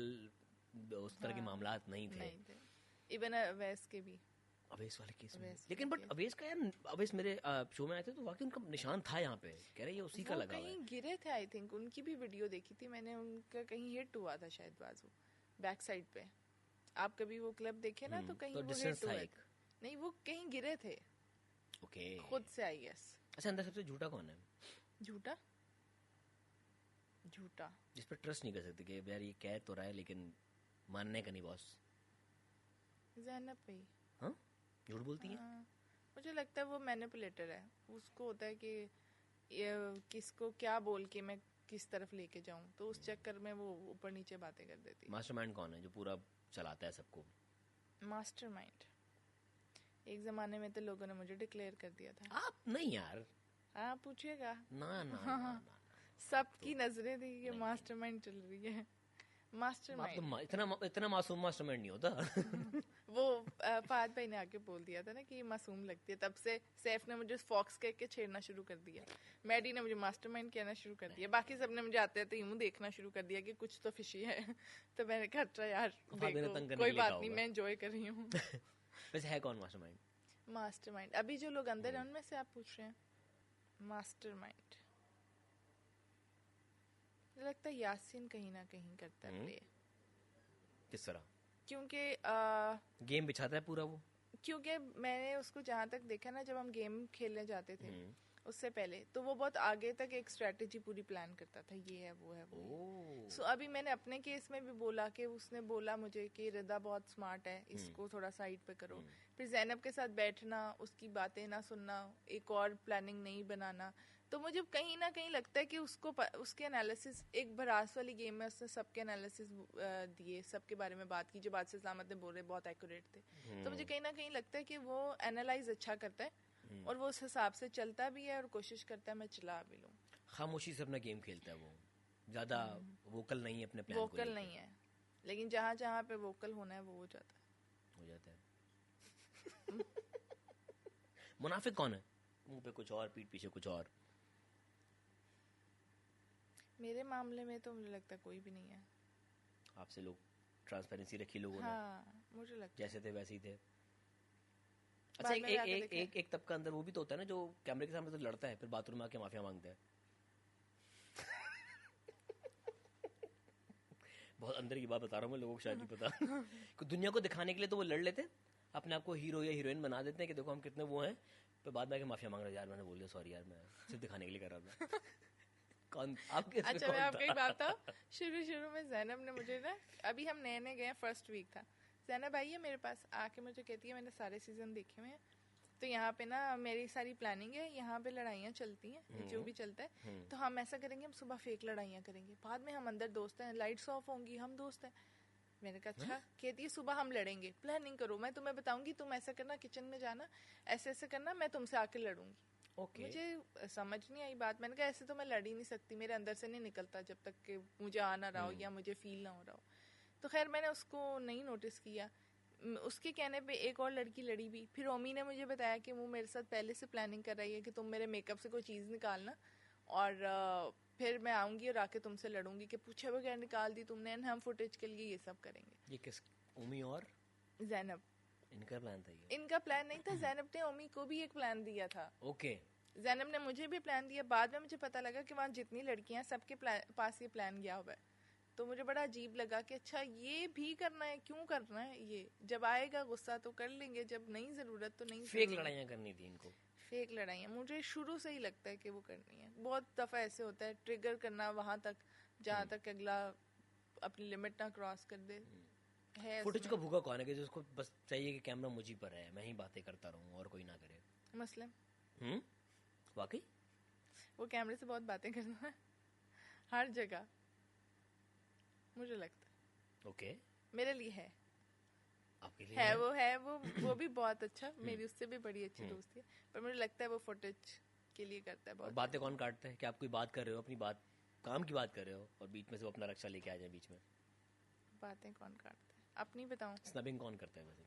उस तरह के मामला नहीं थे। इवन अवैस के भी, अवेश वाले केस में। लेकिन बट अवेश का यार, अवेश मेरे शो में आए थे तो वाकई उनका निशान था यहाँ पे, कह रहे ये उसी का लगा हुआ है। कहीं गिरे थे आई थिंक, उनकी भी वीडियो देखी थी मैंने, उनका कहीं हिट हुआ था शायद बाजू बैक साइड पे। आप कभी वो क्लब देखे ना तो कहीं तो वो हिट हुआ एक। नहीं, वो कहीं गिरे थे। ओके, खुद से आई गेस। अच्छा, अंदर सबसे झूठा कौन है? झूठा झूठा जिस पर ट्रस्ट नहीं कर सकते कि यार ये कह तो रहा है लेकिन मानने का नहीं बॉस? जैनब पे ही। हाँ, झूठ बोलती है। मुझे लगता है वो मैनिपुलेटर है, उसको होता है कि ये किसको क्या बोल के मैं किस तरफ लेके जाऊं, तो उस चक्कर में वो ऊपर नीचे बातें कर देती है। मास्टरमाइंड कौन है जो पूरा चलाता है सबको? मास्टरमाइंड एक जमाने में तो लोगों ने मुझे डिक्लेयर कर दिया था। आप नहीं यार, हाँ पूछिएगा। ना ना, ना, ना, ना। सबकी नजरें थी कि मास्टरमाइंड चल रही है। मास्टरमाइंड इतना मासूम मास्टरमाइंड नहीं होता। वो फहद भाई ने आके बोल दिया था ना कि मासूम लगती है, तब से सैफ ने मुझे फॉक्स कह के छेड़ना शुरू कर दिया, मैडी ने मुझे मास्टरमाइंड कहना शुरू कर दिया, बाकी सब ने मुझे आते आते यूं देखना शुरू कर दिया कि कुछ तो फिशी है। तो मैंने कहा अच्छा यार देखो, कोई बात नहीं, मैं एंजॉय कर रही हूँ। वैसे है कौन मास्टरमाइंड? मास्टरमाइंड अभी जो लोग अंदर हैं उनमें से आप पूछ रहे हैं? मास्टरमाइंड मुझे लगता है यासीन कहीं ना कहीं करता है प्ले। किस तरह? क्योंकि गेम बिछाता है पूरा वो। क्योंकि मैंने उसको जहाँ तक देखा ना, जब हम गेम खेलने जाते थे उससे पहले, तो वो बहुत आगे तक एक स्ट्रेटेजी पूरी प्लान करता था, ये है वो है वो। सो अभी मैंने अपने केस में भी बोला कि उसने बोला मुझे कि रिदा बहुत स्मार्ट है, इसको थोड़ा साइड पे करो। फिर जैनब के साथ बैठना, उसकी बातें ना सुनना, एक और प्लानिंग नहीं बनाना। तो मुझे कहीं ना कहीं लगता है कि उसको उसके एनालिसिस, एक भरास वाली गेम में उसने सबके एनालिसिस दिए, सबके बारे में बात की, जो बात से सलामत ने बोले बहुत एक्यूरेट थे। तो मुझे कहीं ना कहीं लगता है कि वो एनालाइज अच्छा करता है और वो उस हिसाब से चलता भी है और कोशिश करता है मैं चला भी लूं। खामोशी से अपना गेम खेलता है वो, ज्यादा वोकल नहीं है अपने प्लान को लेकर। वोकल नहीं है, लेकिन जहाँ जहाँ पे वोकल होना है वो हो जाता है। मुनाफिक कौन है? मुंह पे कुछ और, पीठ पीछे कुछ और। मेरे मामले में तो मुझे लगता है कोई भी नहीं है। आपसे लोग ट्रांसपेरेंसी रखी लोगों ने। हाँ, मुझे लगता जैसे थे वैसे ही थे। अच्छा, एक तबका अंदर वो भी तो होता है ना जो कैमरे के सामने तो लड़ता है, फिर बाथरूम में आके माफिया मांगता है। बहुत अंदर की बात बता रहा हूँ मैं, लोगों को शायद नहीं पता। दुनिया को दिखाने के लिए तो वो लड़ लेते, अपने आप को हीरो या हीरोइन बना देते हैं कि देखो हम कितने वो हैं, फिर बाद में आके माफिया मांग रहे, यार मैंने बोल दिया, सॉरी यार, मैं सिर्फ दिखाने के लिए कर रहा था। कौन आपके? अच्छा, मैं आपको एक बात बताऊं, शुरू में जैनब ने मुझे ना, अभी हम नए नए गए, फर्स्ट वीक था, जैनब आई है मेरे पास, आके मुझे कहती है मैंने सारे सीजन देखे हुए हैं, तो यहाँ पे ना मेरी सारी प्लानिंग है, यहाँ पे लड़ाइयाँ चलती हैं, जो भी चलता है, तो हम ऐसा करेंगे, हम सुबह फेक लड़ाइयाँ करेंगे, बाद में हम अंदर दोस्त हैं, लाइट्स ऑफ होंगी, हम दोस्त हैं। मैंने कहा अच्छा। कहती है सुबह हम लड़ेंगे, प्लानिंग करो, मैं तुम्हें बताऊंगी, तुम ऐसा करना, किचन में जाना, ऐसे ऐसे करना, मैं तुमसे आके लड़ूंगी। Okay. मुझे समझ नहीं आई बात, मैंने कहा ऐसे तो मैं लड़ ही नहीं सकती, मेरे अंदर से नहीं निकलता जब तक कि मुझे आ ना रहा हो या मुझे फील ना हो रहा हो। तो खैर मैंने उसको नहीं नोटिस किया, उसके कहने पे एक और लड़की लड़ी भी। फिर ओमी ने मुझे बताया कि वो मेरे साथ पहले से प्लानिंग कर रही है कि तुम मेरे मेकअप से कोई चीज़ निकालना और फिर मैं आऊँगी और आके तुमसे लड़ूंगी कि पूछे बगैर निकाल दी तुमने, हम फुटेज के लिए ये सब करेंगे। ये किस? ओमी और जैनब, इनका प्लान था ये? इनका प्लान नहीं था, जैनब ने ओमी को भी एक प्लान दिया था। ओके। जैनब ने मुझे भी प्लान दिया, बाद में मुझे पता लगा कि वहाँ जितनी लड़कियां सबके पास ये प्लान गया हुआ है, तो मुझे बड़ा अजीब लगा कि अच्छा ये भी करना है, क्यों करना है ये, जब आएगा गुस्सा तो कर लेंगे, जब नहीं ज़रूरत तो नहीं। फेक लड़ाइयाँ करनी थी इनको, फेक लड़ाइयाँ मुझे शुरू से ही लगता है कि वो करनी है। बहुत दफ़ा ऐसे होता है ट्रिगर करना वहाँ तक जहाँ तक अगला अपनी लिमिट ना क्रॉस कर दे। है फुटेज का भूखा कौन है कि जिसको बस चाहिए कि कैमरा मुझ ही पर है, मैं ही बातें करता रहूं और कोई ना करे। मसलन वाकई वो कैमरे से बहुत बातें करना है हर जगह, मुझे लगता है। ओके मेरे लिए है, आपके लिए है वो भी बहुत अच्छा, मेरी उससे भी बड़ी अच्छी दोस्ती है, पर मुझे लगता है वो फुटेज के लिए करता है बहुत। बातें कौन काटता है कि आप कोई बात कर रहे हो, अपनी बात काम की बात कर रहे हो और बीच में से वो अपना रक्षा लेके आ जाए बीच में? बातें कौन काटता है, अपनी बताऊं? स्नबिंग कौन करता है वैसे?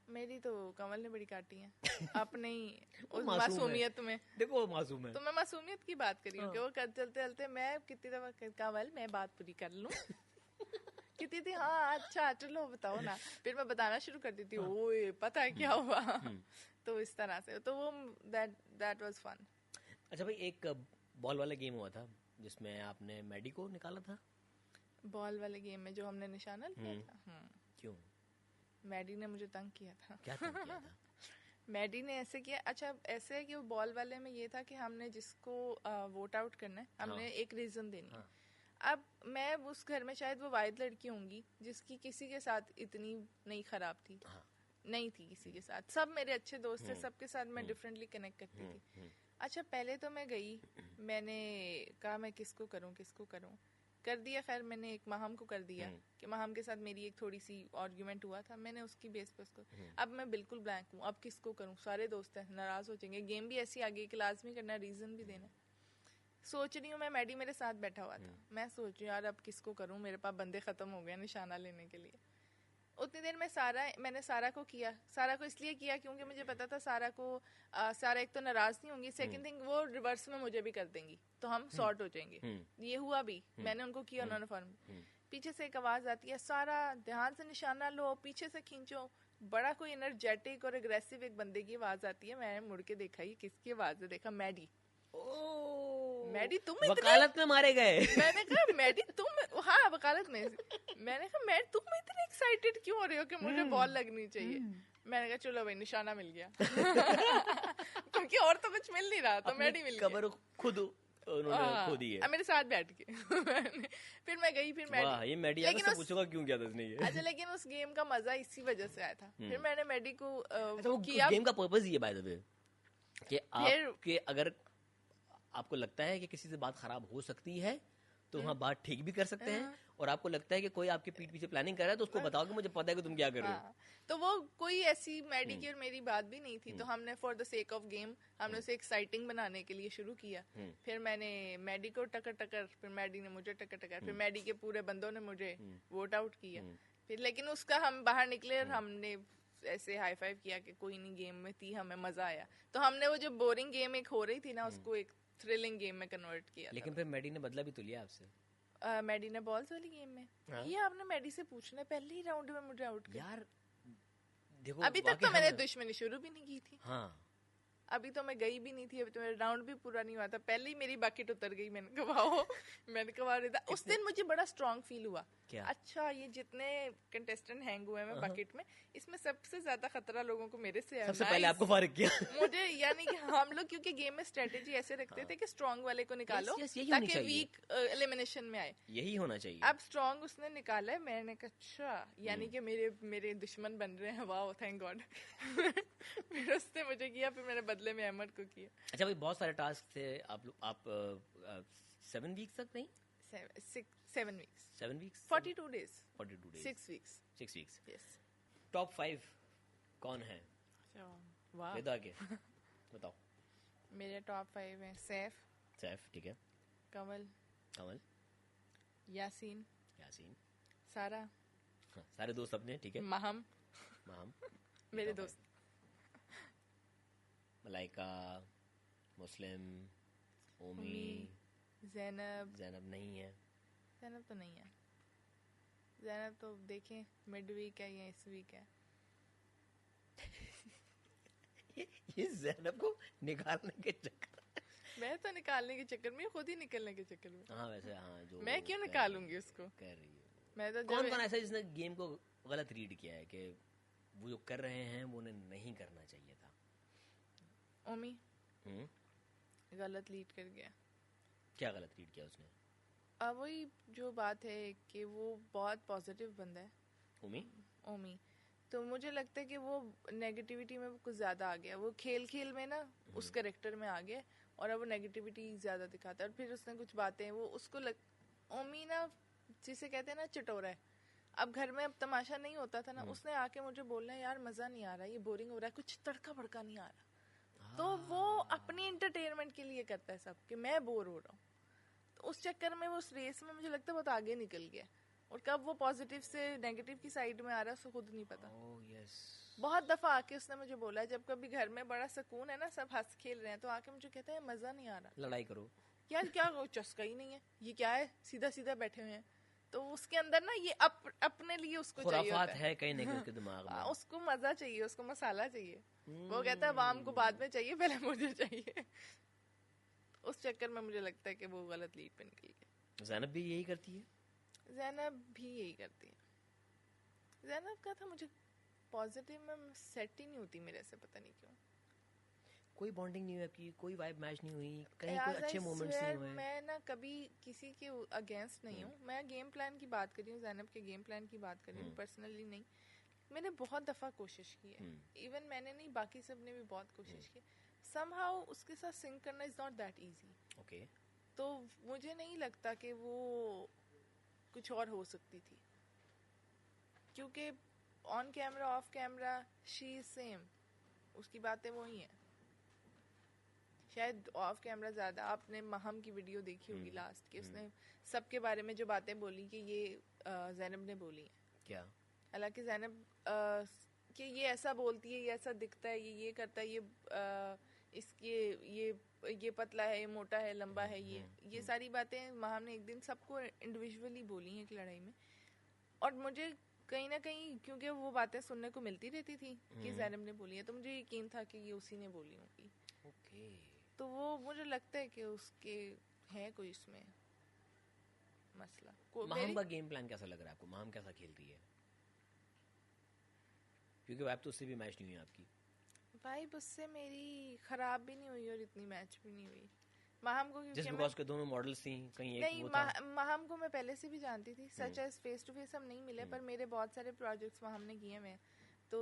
मेरी तो कमल ने बड़ी काटी है अपने ही उस मासूम है। मासूमियत में। देखो वो मासूम है। तो मैं मासूमियत की बात करी हूँ कि वो चलते चलते मैं कितनी दफा कमल मैं बात पूरी कर लूं कितनी थी, हाँ अच्छा चलो बताओ ना, फिर मैं बताना शुरू कर देती हूँ ओए पता है क्या हुआ तो इस तरह से तो वो दैट वाज फन। अच्छा भाई, एक बॉल वाला गेम हुआ था जिसमें आपने मैडी को निकाला था। बॉल वाले गेम में जो हमने निशाना लिया था, क्यों? मैडी ने मुझे तंग किया था। क्या तंग किया था? मैडी ने ऐसे किया, अच्छा ऐसे है कि वो बॉल वाले में ये था कि हमने जिसको वोट आउट करना है हमने एक रीजन देनी है। अब मैं उस घर में शायद वो वाहिद लड़की होंगी जिसकी किसी के साथ इतनी नहीं खराब थी, नहीं थी किसी के साथ, सब मेरे अच्छे दोस्त थे, सबके साथ मैं डिफरेंटली कनेक्ट करती थी। अच्छा पहले तो मैं गई, मैंने कहा मैं किसको करूं, कर दिया, खैर मैंने एक माहम को कर दिया कि माहम के साथ मेरी एक थोड़ी सी आर्ग्यूमेंट हुआ था, मैंने उसकी बेस पे उसको, अब मैं बिल्कुल ब्लैंक हूँ, अब किसको करूँ, सारे दोस्त हैं नाराज हो जाएंगे, गेम भी ऐसी आगे कि लाजमी करना, रीजन भी देना। सोच रही हूँ मैं, मैडी मेरे साथ बैठा हुआ था, मैं सोच रही हूँ यार अब किसको करूँ, मेरे पास बंदे खत्म हो गए निशाना लेने के लिए। उतनी देर में मैंने सारा को किया, सारा को इसलिए किया क्योंकि मुझे पता था सारा एक तो नाराज नहीं होंगी, सेकंड थिंग वो रिवर्स में मुझे भी कर देंगी तो हम सॉर्ट हो जाएंगे। ये हुआ भी, मैंने उनको किया, उन्होंने फॉर्म। पीछे से एक आवाज आती है, सारा ध्यान से निशाना लो, पीछे से खींचो, बड़ा कोई एनर्जेटिक और एग्रेसिव एक बंदे की आवाज आती है। मैंने मुड़ के देखा ये किसकी आवाज है, देखा मैडी। मैडी तुम वकालत में मारे गए। मैंने कहा मैडी तुम, हाँ वकालत में, मैंने कहा मैडी तुम इतने एक्साइटेड क्यों हो रहे हो कि मुझे बॉल लगनी चाहिए। मैंने कहा चलो भाई निशाना मिल गया क्योंकि और तो कुछ मिल नहीं रहा, तो मैडी मिल गया। कबर खुद उन्होंने खो दी है मेरे साथ बैठ के फिर मैं गई, फिर मैडी, ये मैडी आके सब पूछूंगा क्यों किया था इसने ये। अच्छा लेकिन उस गेम का मजा इसी वजह से आया था। फिर मैंने मैडी को किया। गेम का पर्पस ये बाय द वे कि आपके अगर आपको लगता है कि किसी से बात खराब हो सकती है तो वहाँ बात ठीक भी कर सकते हैं, और आपको लगता है कि कोई आपके पीठ पीछे प्लानिंग कर रहा है तो उसको बताओ कि मुझे पता है कि तुम क्या कर रहे हो। तो वो कोई ऐसी मैडी की और मेरी बात भी नहीं थी, तो हमने for the sake of game हमने उसे एक्साइटिंग बनाने के लिए शुरू किया। फिर मैंने मैडी को टकर, फिर मैडी ने मुझे टकर, फिर मैडी के पूरे बंदों ने मुझे वोट आउट किया। फिर लेकिन उसका हम बाहर निकले और हमने ऐसे हाई फाइव किया कि कोई नहीं, गेम में थी, हमें मजा आया। तो हमने वो जो बोरिंग गेम एक हो रही थी ना उसको एक थ्रिलिंग गेम में कन्वर्ट किया। लेकिन फिर मैडी ने बदला भी तो लिया आपसे। मैडी ने बॉल्स वाली गेम में ये आपने मैडी से पूछना है, पहले ही राउंड में मुझे आउट किया। यार देखो अभी तक तो मैंने दुश्मनी शुरू भी नहीं की थी। हाँ अभी तो मैं गई भी नहीं थी, अभी तो मेरा राउंड भी पूरा नहीं हुआ था, पहले ही मेरी बकेट उतर गई। मैंने कहा रही था उस दिन मुझे बड़ा स्ट्रॉन्ग फील हुआ। क्या? अच्छा ये जितने कंटेस्टेंट हैंग हुए हैं बकेट में, इसमें सबसे ज्यादा खतरा लोगों को मेरे से है। सबसे पहले आपको फारिग किया मुझे, यानी कि हम लोग क्योंकि गेम में स्ट्रेटेजी ऐसे रखते थे कि स्ट्रॉन्ग वाले को निकालो ताकि वीक एलिमिनेशन में आए, यही होना चाहिए। अब स्ट्रॉन्ग उसने निकाला है, मैंने कहा अच्छा यानी कि मेरे दुश्मन बन रहे हैं, वाह थैंक गॉड फिर उसने मुझे किया, फिर मैंने बदले में अहमद को किया। अच्छा भाई, बहुत सारे टास्क थे, आप 7 वीक्स तक नहीं, 7 weeks 42 days 6 weeks yes. Top 5 कौन है? वाह के बताओ। मेरे टॉप 5 हैं सैफ, ठीक है, कमल, यासीन, सारा, सारे दोस्त अपने, ठीक है, महम मेरे दोस्त, मलाइका, मुस्लिम, ओमी, ज़ैनब नहीं है, ज़ैनब तो नहीं है, ज़ैनब तो देखें मिड वीक है या इस वीक है ये ज़ैनब को निकालने के चक्कर मैं तो निकालने के चक्कर में, खुद ही निकलने के चक्कर में। हाँ वैसे हाँ, जो मैं क्यों निकालूंगी उसको? कह रही है। मैं तो कौन कौन ऐसा जिसने गेम को गलत रीड किया है कि वो जो कर रहे हैं वो उन्हें नहीं करना चाहिए था? ओमी गलत लीड कर गया। क्या गलत रीड किया उसने? अब वही जो बात है कि वो बहुत पॉजिटिव बंदा है ओमी, तो मुझे लगता है कि वो नेगेटिविटी में कुछ ज़्यादा आ गया। वो खेल खेल में ना उस कैरेक्टर में आ गया और अब वो नेगेटिविटी ज़्यादा दिखाता है। और फिर उसने कुछ बातें वो उसको ओमी ना जिसे कहते हैं ना चटोरा है। अब घर में अब तमाशा नहीं होता था ना, उसने आके मुझे बोलना यार मज़ा नहीं आ रहा, ये बोरिंग हो रहा है, कुछ तड़का भड़का नहीं आ रहा। तो वो अपनी इंटरटेनमेंट के लिए करता है सब कि मैं बोर हो रहा हूँ। तो उस चक्कर में वो उस रेस में मुझे लगता है बहुत आगे निकल गया। और कब वो पॉजिटिव से नेगेटिव की साइड में आ रहा है उसको खुद नहीं पता। बहुत दफा आके उसने मुझे बोला है, जब कभी घर में बड़ा सुकून है ना, सब हंस खेल रहे हैं, तो आके मुझे कहता है मजा नहीं आ रहा, लड़ाई करो यार क्या चस्का ही नहीं है, ये क्या है, सीधा सीधा बैठे हुए हैं। तो उसके अंदर ना ये अपने लिए उसको चाहिए होता है कहीं ना कहीं उसके दिमाग में। उसको मजा चाहिए, उसको मसाला चाहिए। वो कहता है वाम को बाद में चाहिए, पहले मुझे चाहिए। उस चक्कर में मुझे लगता है कि वो गलत लीड पे निकल गया। ज़ैनब भी यही करती है? ज़ैनब भी यही करती है। ज़ैनब का था मुझे पॉजिटिव में सेट ही नहीं होती मेरे से, पता नहीं क्यों। कोई बॉन्डिंग नहीं हुई आपकी, कोई वाइब मैच नहीं हुई, कहीं कोई अच्छे मोमेंट्स नहीं हुए? मैं ना कभी किसी के अगेंस्ट नहीं हूँ। मैं गेम प्लान की बात कर रही हूँ, ज़ैनब के गेम प्लान की बात कर रही हूँ, पर्सनली नहीं। मैंने बहुत दफ़ा कोशिश की है, इवन मैंने नहीं बाकी सब ने भी बहुत कोशिश की। समहाउ उसके साथ सिंक करना is not that easy. Okay. तो मुझे नहीं लगता कि वो कुछ और हो सकती थी, क्योंकि on camera off camera she is same, उसकी बातें वही हैं। शायद ऑफ कैमरा ज़्यादा, आपने महम की वीडियो देखी होगी लास्ट की, उसने सबके बारे में जो बातें बोली कि ये ज़ैनब ने बोली हैं। क्या? हालांकि ज़ैनब कि ये ऐसा बोलती है, ये ऐसा दिखता है, ये करता है, ये पतला है, ये मोटा है, लंबा है, ये सारी बातें महम ने एक दिन सबको इंडिविजुअली बोली हैं एक लड़ाई में। और मुझे कहीं ना कहीं क्योंकि वो बातें सुनने को मिलती रहती थी कि ज़ैनब ने बोली है, तो मुझे यकीन था कि ये उसी ने बोली होगी। ओके। तो वो मुझे लगता है कि उसके है कोई इसमें मसला। महम का गेम प्लान कैसा लग रहा है आपको? महम कैसा खेल रही है? क्योंकि वाइब तो उससे भी मैच नहीं हुई आपकी। वाइब उससे मेरी खराब भी नहीं हुई और इतनी मैच भी नहीं हुई। महम को जस्ट बिकॉज़ के दोनों मॉडल्स थी, कहीं एक नहीं, वो था। महम को मैं पहले से भी जानती थी, such as face to face हम नहीं मिले, पर मेरे बहुत सारे प्रोजेक्ट्स महम ने किए हुए, तो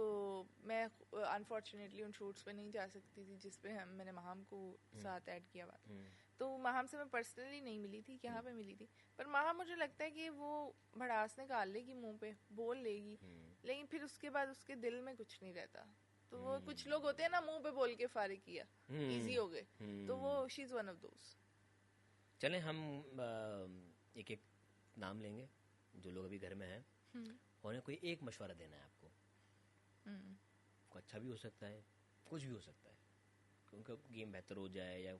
मैं अनफॉर्चुनेटली उन शूट्स पे नहीं जा सकती थी जिस पे मैंने महम को साथ ऐड किया हुआ था। तो महम से मैं पर्सनली नहीं मिली थी, यहाँ पे मिली थी। पर महम मुझे लगता है कि वो भड़ास निकाल लेगी, मुंह पे बोल लेगी, लेकिन फिर उसके बाद उसके दिल में कुछ नहीं रहता। तो वो कुछ लोग होते हैं ना, मुंह पे बोल के फारिग किया, इजी हो गए, तो वो she is one of those. चलें हम एक एक नाम लेंगे जो लोग अभी घर में हैं, उन्हें कोई एक मशवरा देना है आपको। अच्छा भी हो सकता है, कुछ भी हो सकता है, क्योंकि गेम बेहतर हो जाए या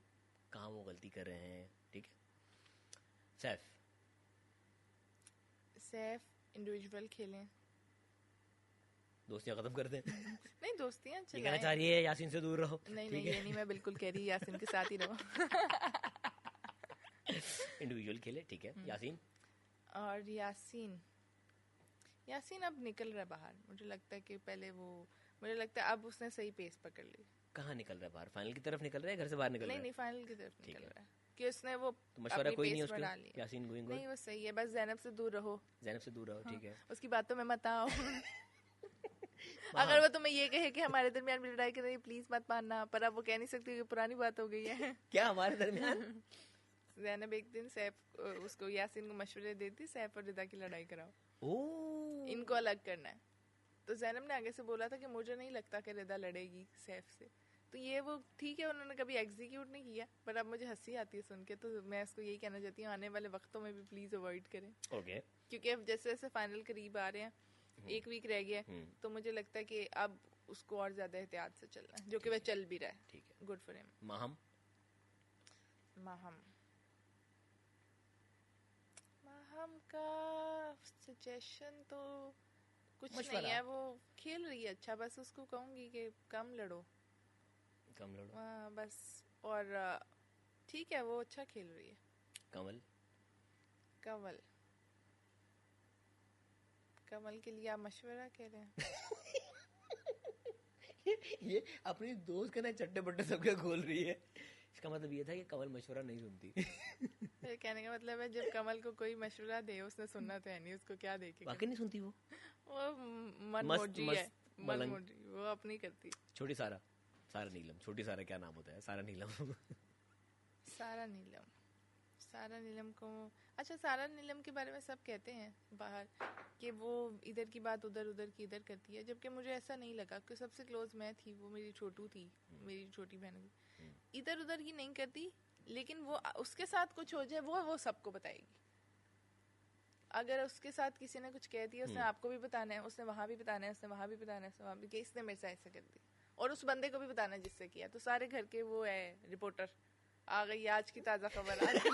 कहाँ वो गलती कर रहे हैं। ठीक है? सैफ इंडिविजुअल खेलें, दोस्तियां खत्म कर दें। नहीं दोस्तियां ये कहना चाह रही है यासीन से दूर रहो। नहीं ये नहीं, मैं बिल्कुल कह रही यासीन के साथ ही रहो। इंडिविजुअल खेले, ठीक है। यासीन? और यासीन अब निकल रहा है बाहर। मुझे लगता है कि पहले मुझे लगता है अब उसने सही पेस पकड़ ली। कहाँ निकल रहा है बाहर? फाइनल की तरफ निकल रहा है, घर से बाहर निकल रहा है? नहीं फाइनल की तरफ निकल रहा है कि उसने वो तो मशवरा कोई नहीं उसका? Yasin going good? नहीं वो सही है, बस ज़ैनब से दूर रहो। ज़ैनब से दूर रहो, ठीक है। उसकी बातों में मत आओ। अगर वो तुम्हें ये कहे कि हमारे दरमियान भी लड़ाई कर रही है, प्लीज मत मानना, पर अब वो कह नहीं सकती कि पुरानी बात हो गई है। क्या हमारे दरमियान? ज़ैनब एक दिन सैफ उसको यासीन को मशवरे देती, सैफ और रिदा की लड़ाई कराओ, इनको अलग करना है। तो ज़ैनब ने आगे से बोला था कि मुझे नहीं लगता कि रिदा लड़ेगी सैफ से। तो ये वो ठीक है, उन्होंने कभी एग्जीक्यूट नहीं किया, पर अब मुझे हंसी आती है सुन के। तो मैं इसको यही कहना चाहती हूँ, आने वाले वक्तों में भी प्लीज अवॉइड करें। क्योंकि अब जैसे जैसे फाइनल करीब आ रहे हैं, एक वीक रह गया, तो मुझे लगता है कि अब उसको और ज्यादा एहतियात से चलना है, जो कि वह चल भी रहा है। ठीक है, गुड फॉर हिम। महम का सजेशन तो कुछ नहीं है, वो खेल रही है अच्छा, बस उसको कहूंगी कि कम लड़ो बस। और ठीक है, वो अच्छा खेल रही है। कंवल कंवल के लिए आप मशवरा कह रहे हैं? ये अपनी दोस्त के ना चट्टे बट्टे सबके खोल रही है। इसका मतलब ये था कि कंवल मशवरा नहीं सुनती। फिर कहने का मतलब है जब कमल को कोई मशवरा दे उसने सुनना तो है नहीं, उसको क्या देखे। वाकई नहीं सुनती वो मन मस्त मोजी है, मन मलंग। मोजी, वो अपनी करती। छोटी सारा नीलम, छोटी सारा क्या नाम होता है, सारा नीलम। सारा नीलम को अच्छा, सारा नीलम के बारे में सब कहते हैं बाहर कि वो इधर की बात उधर, उधर की इधर करती है, जबकि मुझे ऐसा नहीं लगा कि सबसे क्लोज मैं थी, वो मेरी छोटू थी, मेरी छोटी बहन थी, इधर उधर की नहीं करती, लेकिन वो उसके साथ कुछ हो जाए वो सबको बताएगी। अगर उसके साथ किसी ने कुछ कह दिया, उसने आपको भी बताना है, उसने वहां भी बताना है, उसने वहां भी बताना है, उसने वहां भी कि इसने मेरे साथ ऐसा कर दिया, और उस बंदे को भी बताना है जिससे किया। तो सारे घर के वो है रिपोर्टर, आ गई आज की ताजा खबर, आज की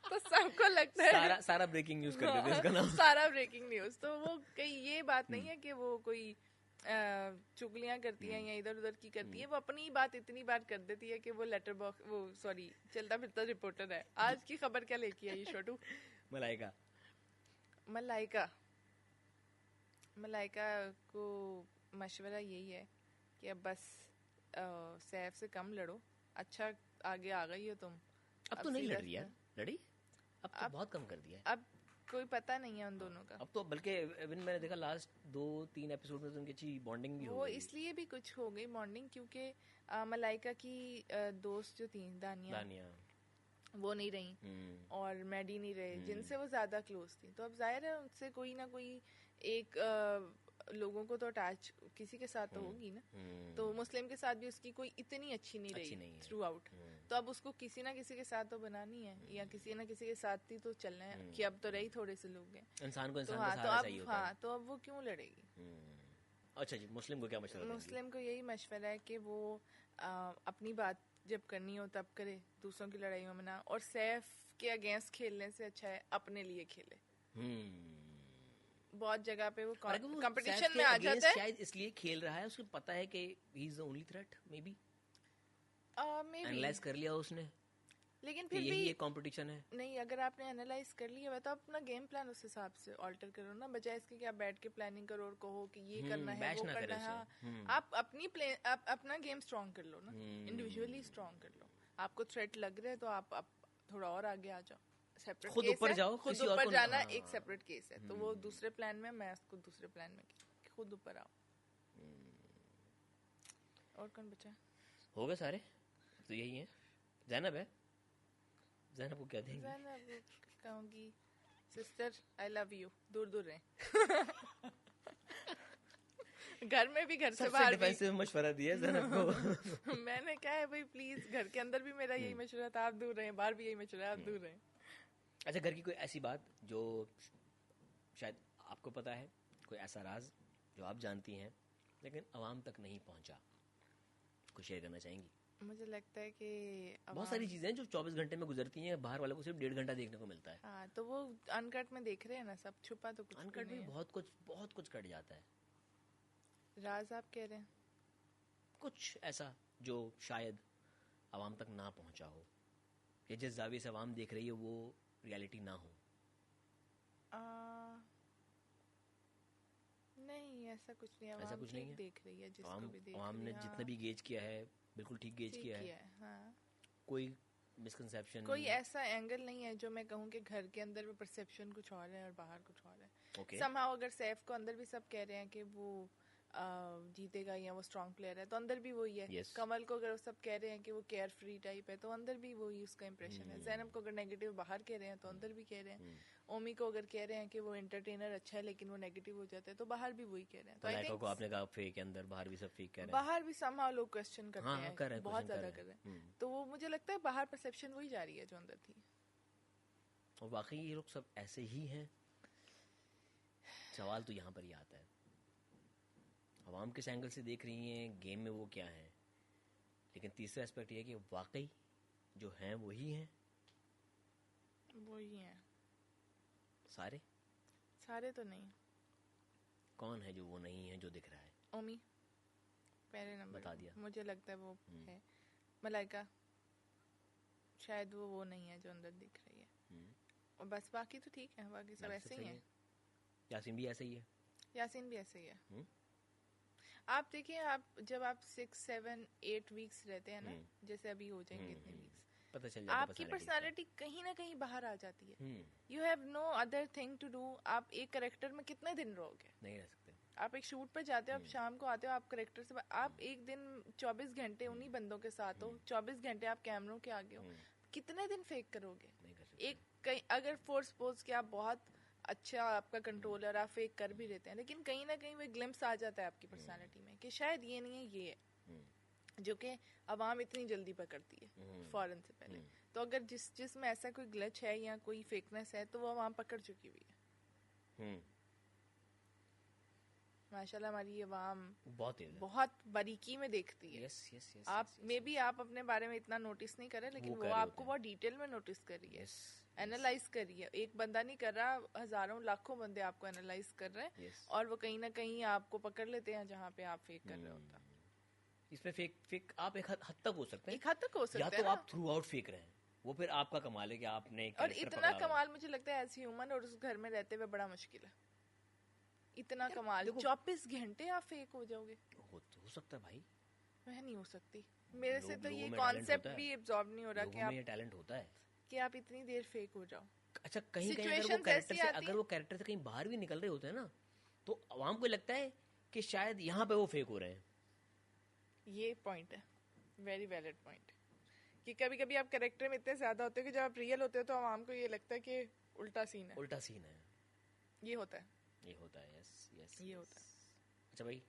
तो सबको लगता है सारा ब्रेकिंग न्यूज कर देते हैं इसका नाम। सारा ब्रेकिंग न्यूज। तो वो कहीं ये बात नहीं है कि वो कोई चुगलियां करती है या इधर उधर की करती है, वो अपनी बात इतनी बार कर देती है कि वो लेटर बॉक्स, वो सॉरी चलता फिरता रिपोर्टर है। आज की खबर क्या लेके आई छोटू? मलाइका को मशवरा यही है कि अब बस सैफ से कम लड़ो, अच्छा आगे आ गई हो तुम। अब तो नहीं लड़ रही है, लड़ी अब तो बहुत कम कर दिया है। अब कोई पता नहीं है उन दोनों का। अब तो बल्कि इवन मैंने देखा लास्ट 2-3 एपिसोड में तो उनकी अच्छी बॉन्डिंग भी हो वो गई। इसलिए भी कुछ हो गई बॉन्डिंग क्योंकि मलाइका की दोस्त जो थी दानिया वो नहीं रही और मैडी नहीं रहे, जिनसे वो ज्यादा क्लोज थी। तो अब जाहिर है उनसे कोई ना कोई एक लोगों को तो अटैच किसी के साथ तो होगी ना। तो मुस्लिम के साथ भी उसकी कोई इतनी अच्छी नहीं रही थ्रू आउट, तो अब उसको किसी ना किसी के साथ तो बनानी है, या किसी ना किसी के साथ ही तो चलना है कि अब तो रही थोड़े से लोग हैं, इंसान को इंसान तो का सहारा चाहिए होता है। तो अब वो क्यों लड़ेगी? अच्छा जी, मुस्लिम को क्या मशवरा देंगे? मुस्लिम को यही मशवरा है कि वो अपनी बात जब करनी हो तब करे, दूसरों की लड़ाई में ना, और सैफ के अगेंस्ट खेलने से अच्छा है अपने लिए खेले। बहुत जगह पे वो कंपटीशन में आ जाता है, शायद इसलिए खेल रहा है, उसको पता है कि he is the only threat, may be analyse कर लिया उसने, लेकिन फिर भी एक कंपटीशन है। नहीं, अगर आपने एनालाइज कर लिया है तो अपना गेम प्लान उस हिसाब से ऑल्टर करो ना, बजाय इसके कि आप बैठ के प्लानिंग करो और कहो कि ये करना है वो करना है। आप अपना गेम स्ट्रॉन्ग कर लो ना, इंडिविजुअली स्ट्रॉन्ग कर लो। आपको थ्रेट लग रहा है तो आप थोड़ा और आगे आ जाओ, सेपरेट खुद ऊपर जाओ, खुद ऊपर जाना एक सेपरेट केस है। तो वो दूसरे प्लान में, मैं उसको दूसरे प्लान में, खुद ऊपर आओ। और कौन बचा? हो गए सारे तो यही है। जैनब है, जैनब को क्या देंगे? जैनब कहूंगी सिस्टर आई लव यू, दूर दूर रहे। घर में भी, घर से बाहर भी डिफेंसिव मशवरा दिया जैनब को। मैंने कहा है भाई प्लीज, घर के अंदर भी मेरा यही मशवरा था, आप दूर रहे, बाहर भी यही मशवरा, आप दूर रहे। अच्छा, घर की कोई ऐसी बात जो शायद आपको पता है, कोई ऐसा राज जो आप जानती हैं लेकिन आवाम तक नहीं पहुंचा, कुछ शेयर करना चाहेंगी? मुझे लगता है कि बहुत सारी चीजें हैं जो 24 घंटे में गुजरती हैं, बाहर वालों को सिर्फ 1.5 घंटा देखने को मिलता है। हाँ, तो वो अनकट में देख रहे हैं ना, सब छुपा तो कुछ अनकट में बहुत कुछ कट जाता है। राज आप कह रहे हैं कुछ ऐसा जो शायद आवाम तक ना पहुंचा हो, या जिस जाविये से आवाम देख रही है वो रियलिटी ना हो। नहीं, ऐसा कुछ नहीं है, ऐसा कुछ नहीं है, देख रही है जिसको भी देख रही है। आवाम ने जितना भी गेज किया है बिल्कुल ठीक गेज किया है। हाँ। कोई मिसकंसेप्शन, कोई ऐसा एंगल नहीं है जो मैं कहूँ कि घर के अंदर में परसेप्शन कुछ और है और बाहर कुछ और है। समहाउ अगर सैफ को अंदर भी सब कह रहे हैं कि वो जीतेगा या वो स्ट्रॉन्ग प्लेयर है, तो अंदर भी वही है। कमल को अगर सब कह रहे हैं कि वो केयर फ्री टाइप है, तो अंदर भी वही उसका इंप्रेशन है। जैनब को अगर नेगेटिव बाहर कह रहे हैं तो अंदर भी कह रहे हैं। ओमी को अगर कह रहे हैं कि वो एंटरटेनर अच्छा है लेकिन वो नेगेटिव हो जाता है, तो बाहर भी वही कह रहे हैं। तो आई थिंक को आपने कहा फेक है अंदर, बाहर भी सब फेक कह रहे हैं। बाहर भी समहाउ लोग क्वेश्चन करते हैं, बहुत ज्यादा कर रहे हैं। तो वो मुझे लगता है बाहर परसेप्शन वही जा रही है जो अंदर थी। और वाकई ये लोग सब ऐसे ही हैं? सवाल तो यहाँ पर ही आता है, आवाम किस एंगल से देख रही हैं, गेम में वो क्या है। लेकिन तीसरा एस्पेक्ट ये है कि वाकई जो हैं वही हैं, वही हैं सारे तो नहीं। कौन है जो वो नहीं है जो दिख रहा है? ओमी पहले नंबर बता दिया। मुझे लगता है वो है। मलाइका शायद वो नहीं है जो अंदर दिख रही है। और बस बाकी तो ठीक है, बाकी सब ऐसे ही है। यासीन भी ऐसे ही है। यासीन भी ऐसे ही है। आप देखिए, आप जब आप 6, 7, 8 वीक्स रहते हैं ना, जैसे अभी हो जाएंगे इतने वीक्स, पता चल जाता है आपकी पर्सनालिटी कहीं ना कहीं बाहर आ जाती है। You have no other thing to do. आप एक करेक्टर में कितने दिन रहोगे? नहीं रह सकते। आप एक शूट पे जाते हो, आप शाम को आते हो, आप करेक्टर से आप एक दिन 24 घंटे उन्हीं बंदों के साथ हो, 24 घंटे आप कैमरों के आगे हो, कितने दिन फेक करोगे? एक कहीं अगर फोर्स पोज के आप बहुत अच्छा आपका कंट्रोल है और आप फेक कर भी लेते हैं, लेकिन कहीं ना कहीं वो ग्लिम्स आ जाता है आपकी पर्सनालिटी में कि शायद ये नहीं है, ये है, जो कि अवाम इतनी जल्दी पकड़ती है फौरन से पहले। तो अगर जिसमें ऐसा कोई ग्लिच है या कोई फेकनेस है तो वो अवाम पकड़ चुकी हुई है। माशाल्लाह हमारी अवाम बहुत बारीकी में देखती है। आप मे बी आप अपने बारे में इतना नोटिस नहीं कर रहे, लेकिन वो आपको बहुत डिटेल में नोटिस कर रही है, एनालाइज कर रही है। एक बंदा नहीं कर रहा, हजारों लाखों बंदे आपको एनालाइज कर रहे हैं, और वो कहीं ना कहीं आपको पकड़ लेते हैं जहाँ पे आप फेक कर रहे होता। इसमें फेक आप एक हद तक हो सकते हैं, एक हद तक हो सकते हैं, या तो आप थ्रू आउट फेक रहे हैं, वो फिर आपका कमाल है कि आपने और इतना कमाल मुझे लगता है एज ह्यूमन और उस घर में रहते हुए बड़ा मुश्किल है। इतना कमाल 24 घंटे आप फेक हो जाओगे। हो सकता है भाई, मैं नहीं हो सकती, मेरे से तो ये कॉन्सेप्ट भी एब्जॉर्ब नहीं हो रहा कि आप टैलेंट होता है कि आप इतनी देर फेक हो जाओ। अच्छा कहीं अगर वो कैरेक्टर से कहीं बाहर भी निकल रहे होते हैं ना, तो आवाम को लगता है कि शायद यहाँ पे वो फेक हो रहे हैं। ये पॉइंट है, वेरी वैलिड पॉइंट, कि कभी कभी आप कैरेक्टर में इतने ज्यादा होते हो कि जब आप रियल होते हो तो आवाम को ये लगता है कि उल्टा सीन है। ये होता है। यस ये होता है। अच्छा भाई,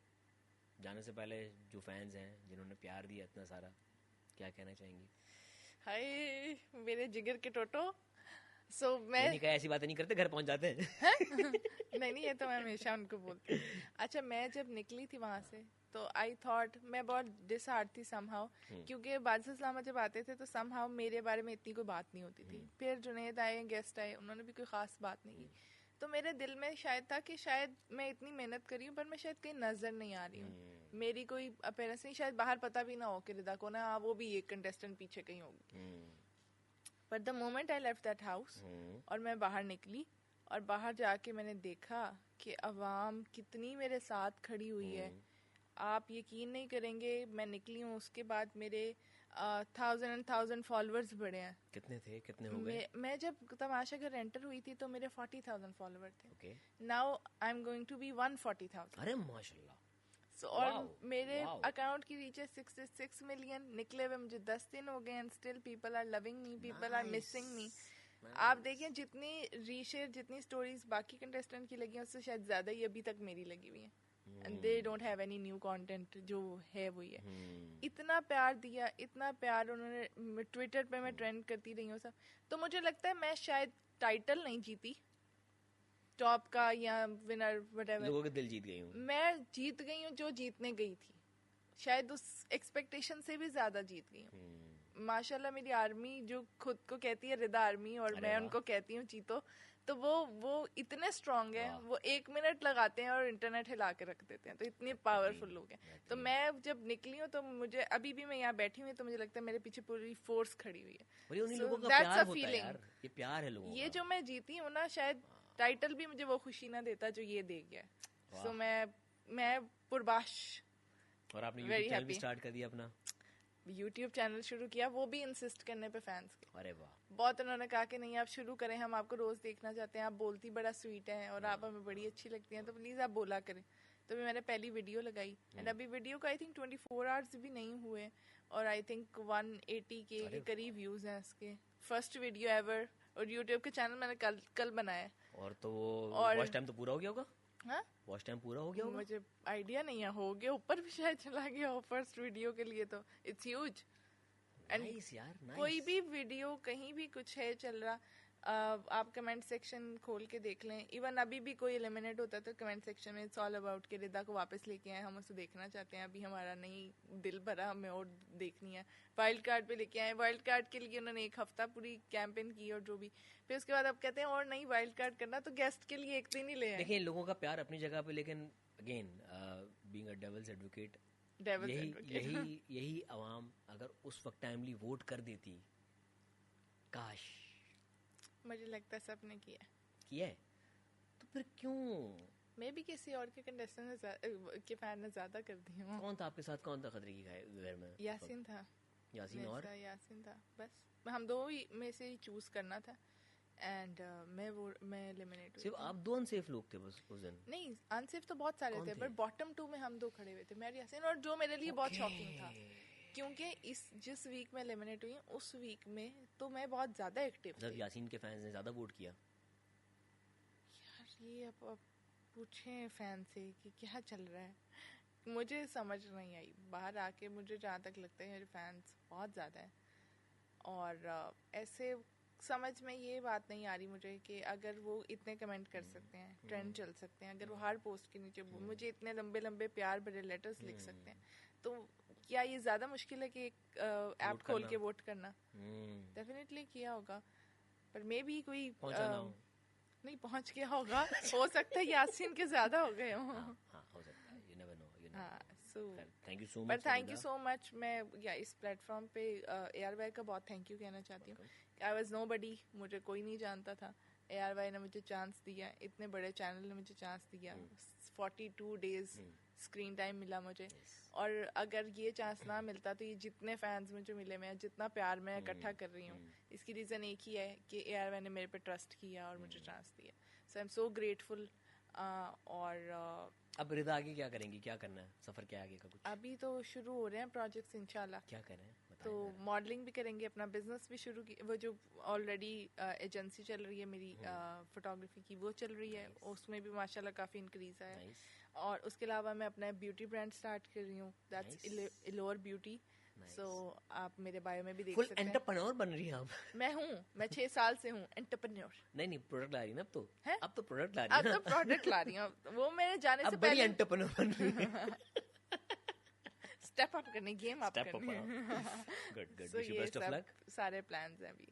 जाने से पहले जो फैंस हैं जिन्होंने प्यार दिया इतना सारा, क्या कहना चाहेंगी? हाय मेरे जिगर के टोटो। मैं नहीं कहा, ऐसी बातें नहीं करते, घर पहुंच जाते हैं। नहीं ये तो मैं हमेशा उनको बोलती हूँ। अच्छा मैं जब निकली थी वहां से तो आई थॉट मैं बहुत डिसहार्ट थी समहाउ, क्योंकि बादशाह इस्लामा जब आते थे तो समहाउ मेरे बारे में इतनी कोई बात नहीं होती थी। फिर जुनैद आए, गेस्ट आए, उन्होंने भी कोई खास बात नहीं की। तो मेरे दिल में शायद था कि शायद मैं इतनी मेहनत करी हूँ पर मैं शायद कहीं नजर नहीं आ रही हूँ, मेरी कोई अपीयरेंस नहीं, शायद बाहर पता भी ना हो कि रिदा को ना वो भी एक कंटेस्टेंट पीछे कहीं होगी। But the moment I left that house और मैं बाहर निकली, और बाहर जाके मैंने देखा कि अवाम कितनी मेरे साथ खड़ी हुई है। आप यकीन नहीं करेंगे, मैं निकली हूँ उसके बाद मेरे 1000 फॉलोअर्स बढ़े हैं। कितने हो गए? मैं जब तमाशा घर एंटर हुई थी तो मेरे 40,000 फॉलोअर थे। Now I am going to be 140,000। अरे माशाल्लाह। और मेरे अकाउंट की रीच है 66 मिलियन। निकले हुए मुझे 10 दिन हो गए and still people are loving me, people are missing me. आप देखिए जितनी रीशेयर, जितनी स्टोरीज बाकी कंटेस्टेंट की लगी हैं उससे शायद ज्यादा ही अभी तक मेरी लगी हुई है। And they don't have any new content, जो है वही है। इतना प्यार दिया, इतना प्यार उन्होंने। ट्विटर पे मैं ट्रेंड करती रही हूँ सब। तो मुझे लगता है मैं शायद टाइटल नहीं जीती टॉप का या विनर व्हाटएवर, लोगों के दिल जीत गई हूँ। मैं जीत गई हूँ जो जीतने गई थी, शायद उस एक्सपेक्टेशन से भी ज्यादा जीत गई हूँ। माशाल्लाह मेरी आर्मी जो खुद को कहती है रिदा आर्मी, और मैं उनको कहती हूँ चीतो, तो वो इतने स्ट्रांग है, वो 1 मिनट लगाते हैं और इंटरनेट हिला के रख देते हैं, तो इतने पावरफुल लोग हैं। तो मैं जब निकली हूँ तो मुझे अभी भी मैं यहाँ बैठी हुई तो मुझे लगता है मेरे पीछे पूरी फोर्स खड़ी हुई है। दैट्स अ फीलिंग, ये प्यार है लोगों का। ये जो मैं जीती हूँ ना, शायद टाइटल भी मुझे वो खुशी ना देता जो ये दे गया। सो मैं पुरबाश। और आपने यूट्यूब चैनल भी स्टार्ट कर दिया अपना? यूट्यूब चैनल शुरू किया, वो भी इंसिस्ट करने पे फैंस के। अरे वाह, बहुत उन्होंने कहा कि नहीं आप शुरू करें, हम आपको रोज देखना चाहते हैं, आप बोलती बड़ा स्वीट है और आप हमें बड़ी अच्छी लगती हैं, तो प्लीज आप बोला करें। तो मैंने पहली वीडियो लगाई एंड अभी वीडियो को आई थिंक 24 आवर्स भी नहीं हुए और आई थिंक 180 के करीब व्यूज हैं इसके। फर्स्ट वीडियो एवर, और यूट्यूब के चैनल मैंने कल बनाया। और तो वॉच टाइम तो पूरा हो गया होगा? हाँ, वॉच टाइम पूरा हो गया होगा? मुझे आइडिया नहीं है, हो गया, ऊपर भी शायद चला गया हो फर्स्ट वीडियो के लिए, तो इट्स ह्यूज। नाइस यार, नाइस। कोई भी वीडियो कहीं भी कुछ है चल रहा, आप कमेंट सेक्शन खोल के देख लें। इवन अभी भी कोई एलिमिनेट होता है तो कमेंट सेक्शन में इट्स ऑल अबाउट के रिदा को वापस लेके आए, हम उसे देखना चाहते हैं, अभी हमारा नहीं दिल भरा, हमें और देखनी है। वाइल्ड कार्ड पे लेके आए, वाइल्ड कार्ड के लिए उन्होंने 1 हफ्ता पूरी कैंपेन की और जो भी, फिर उसके बाद अब कहते हैं और नहीं वाइल्ड कार्ड करना तो गेस्ट के लिए 1 दिन ही ले आए। देखिए लोगों का प्यार अपनी जगह पे, लेकिन again being a devil's advocate, यही आवाम अगर उस वक्त टाइमली वोट कर देती काश मुझे लगता है सबने किया है। किया है, तो फिर क्यों? मैं भी किसी और के कंटेस्टेंट के फैन ने ज्यादा कर दी हूँ। कौन था आपके साथ, कौन था खतरे की घर में? यासीन था। यासीन मेरे और साथ यासीन था, बस हम दो ही में से ही चूज करना था एंड मैं एलिमिनेट हुई सिर्फ थी। आप दो अनसेफ लोग थे बस उस दिन? नहीं, अनसेफ तो बहुत सारे कौन थे, थे? पर बॉटम 2 में हम दो खड़े हुए थे, मैं और यासीन, और जो मेरे लिए बहुत शॉकिंग था क्योंकि जिस वीक में एलिमिनेट हुई उस वीक में तो मैं बहुत ज्यादा एक्टिव जब थी। यासीन के फैंस ने ज्यादा वोट किया। यार ये अब पूछें फैन से कि क्या चल रहा है, मुझे समझ नहीं आई। बाहर आके मुझे जहाँ तक लगता है मेरे फैंस बहुत ज़्यादा हैं, और ऐसे समझ में ये बात नहीं आ रही मुझे कि अगर वो इतने कमेंट कर सकते हैं, ट्रेंड चल सकते हैं, अगर वो हर पोस्ट के नीचे मुझे इतने लंबे लंबे प्यार भरे लेटर्स लिख सकते हैं, तो क्या ये ज़्यादा मुश्किल है कि एक ऐप खोल के वोट करना? डेफिनेटली किया होगा, पर मे भी कोई नहीं पहुंच गया होगा। हो सकता है यासीन के ज्यादा हो गए हों। हाँ, हो सकता है, you never know. Thank you so much. पर थैंक यू सो मच। मैं इस प्लेटफॉर्म पे AR भाई का बहुत थैंक यू कहना चाहती हूँ। आई वॉज नोबडी, मुझे कोई नहीं जानता था। AR भाई ने मुझे चांस दिया, इतने बड़े चैनल ने मुझे चांस दिया, 42 डेज स्क्रीन टाइम मिला मुझे, और अगर ये चांस ना मिलता तो ये जितने फैंस मुझे मिले, मैं जितना प्यार मैं इकट्ठा कर रही हूँ, इसकी रीज़न एक ही है कि AR भाई ने मेरे पे ट्रस्ट किया और मुझे चांस दिया। सो आई एम सो ग्रेटफुल। और अब रिदा आगे क्या करेंगी, क्या करना है, सफर क्या है आगे का? कुछ अभी तो शुरू हो रहे हैं प्रोजेक्ट्स इंशाल्लाह। क्या कर रहे हैं तो मॉडलिंग भी करेंगे, अपना बिजनेस भी शुरू की, वो जो ऑलरेडी एजेंसी चल रही है मेरी फोटोग्राफी की, वो चल रही है, उसमें भी माशाल्लाह काफ़ी इंक्रीज आया है। और उसके अलावा मैं अपना ब्यूटी ब्रांड स्टार्ट कर रही हूँ, दैट्स इलोर ब्यूटी। सो आप मेरे बायो में भी देख सकते हैं। एंटरप्रेन्योर बन रही हैं आप। मैं हूँ, मैं 6 साल से हूँ एंटरप्रेन्योर। नहीं प्रोडक्ट ला रही है ना अब तो है? अब तो प्रोडक्ट ला रही है अब तो प्रोडक्ट ला रही हूँ, वो मेरे जाने से पहले एंटरप्रेन्योर बन रही है। स्टेप अप करने, गेम अप करने। गुड So विश यू ये बेस्ट ऑफ सब लक। सारे प्लान्स हैं अभी।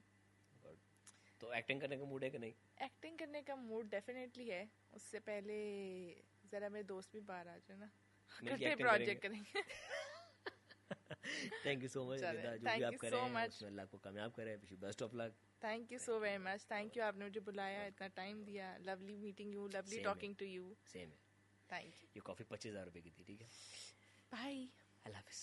तो एक्टिंग करने का मूड है कि नहीं? एक्टिंग करने का मूड डेफिनेटली है, उससे पहले जरा मेरे दोस्त भी बाहर आ जाए ना, इकट्ठे प्रोजेक्ट करेंगे। थैंक यू सो मच रिदा, जो भी आप कर रहे हैं उसमें अल्लाह को कामयाब करे। Wish you best of luck. Thank you so very much. Thank you, आपने मुझे बुलाया, इतना टाइम दिया। Lovely meeting you, lovely talking to you. Same है। Thank you. ये कॉफी 25,000 रुपए की थी, ठीक है? बाय। अल्लाह हाफिज।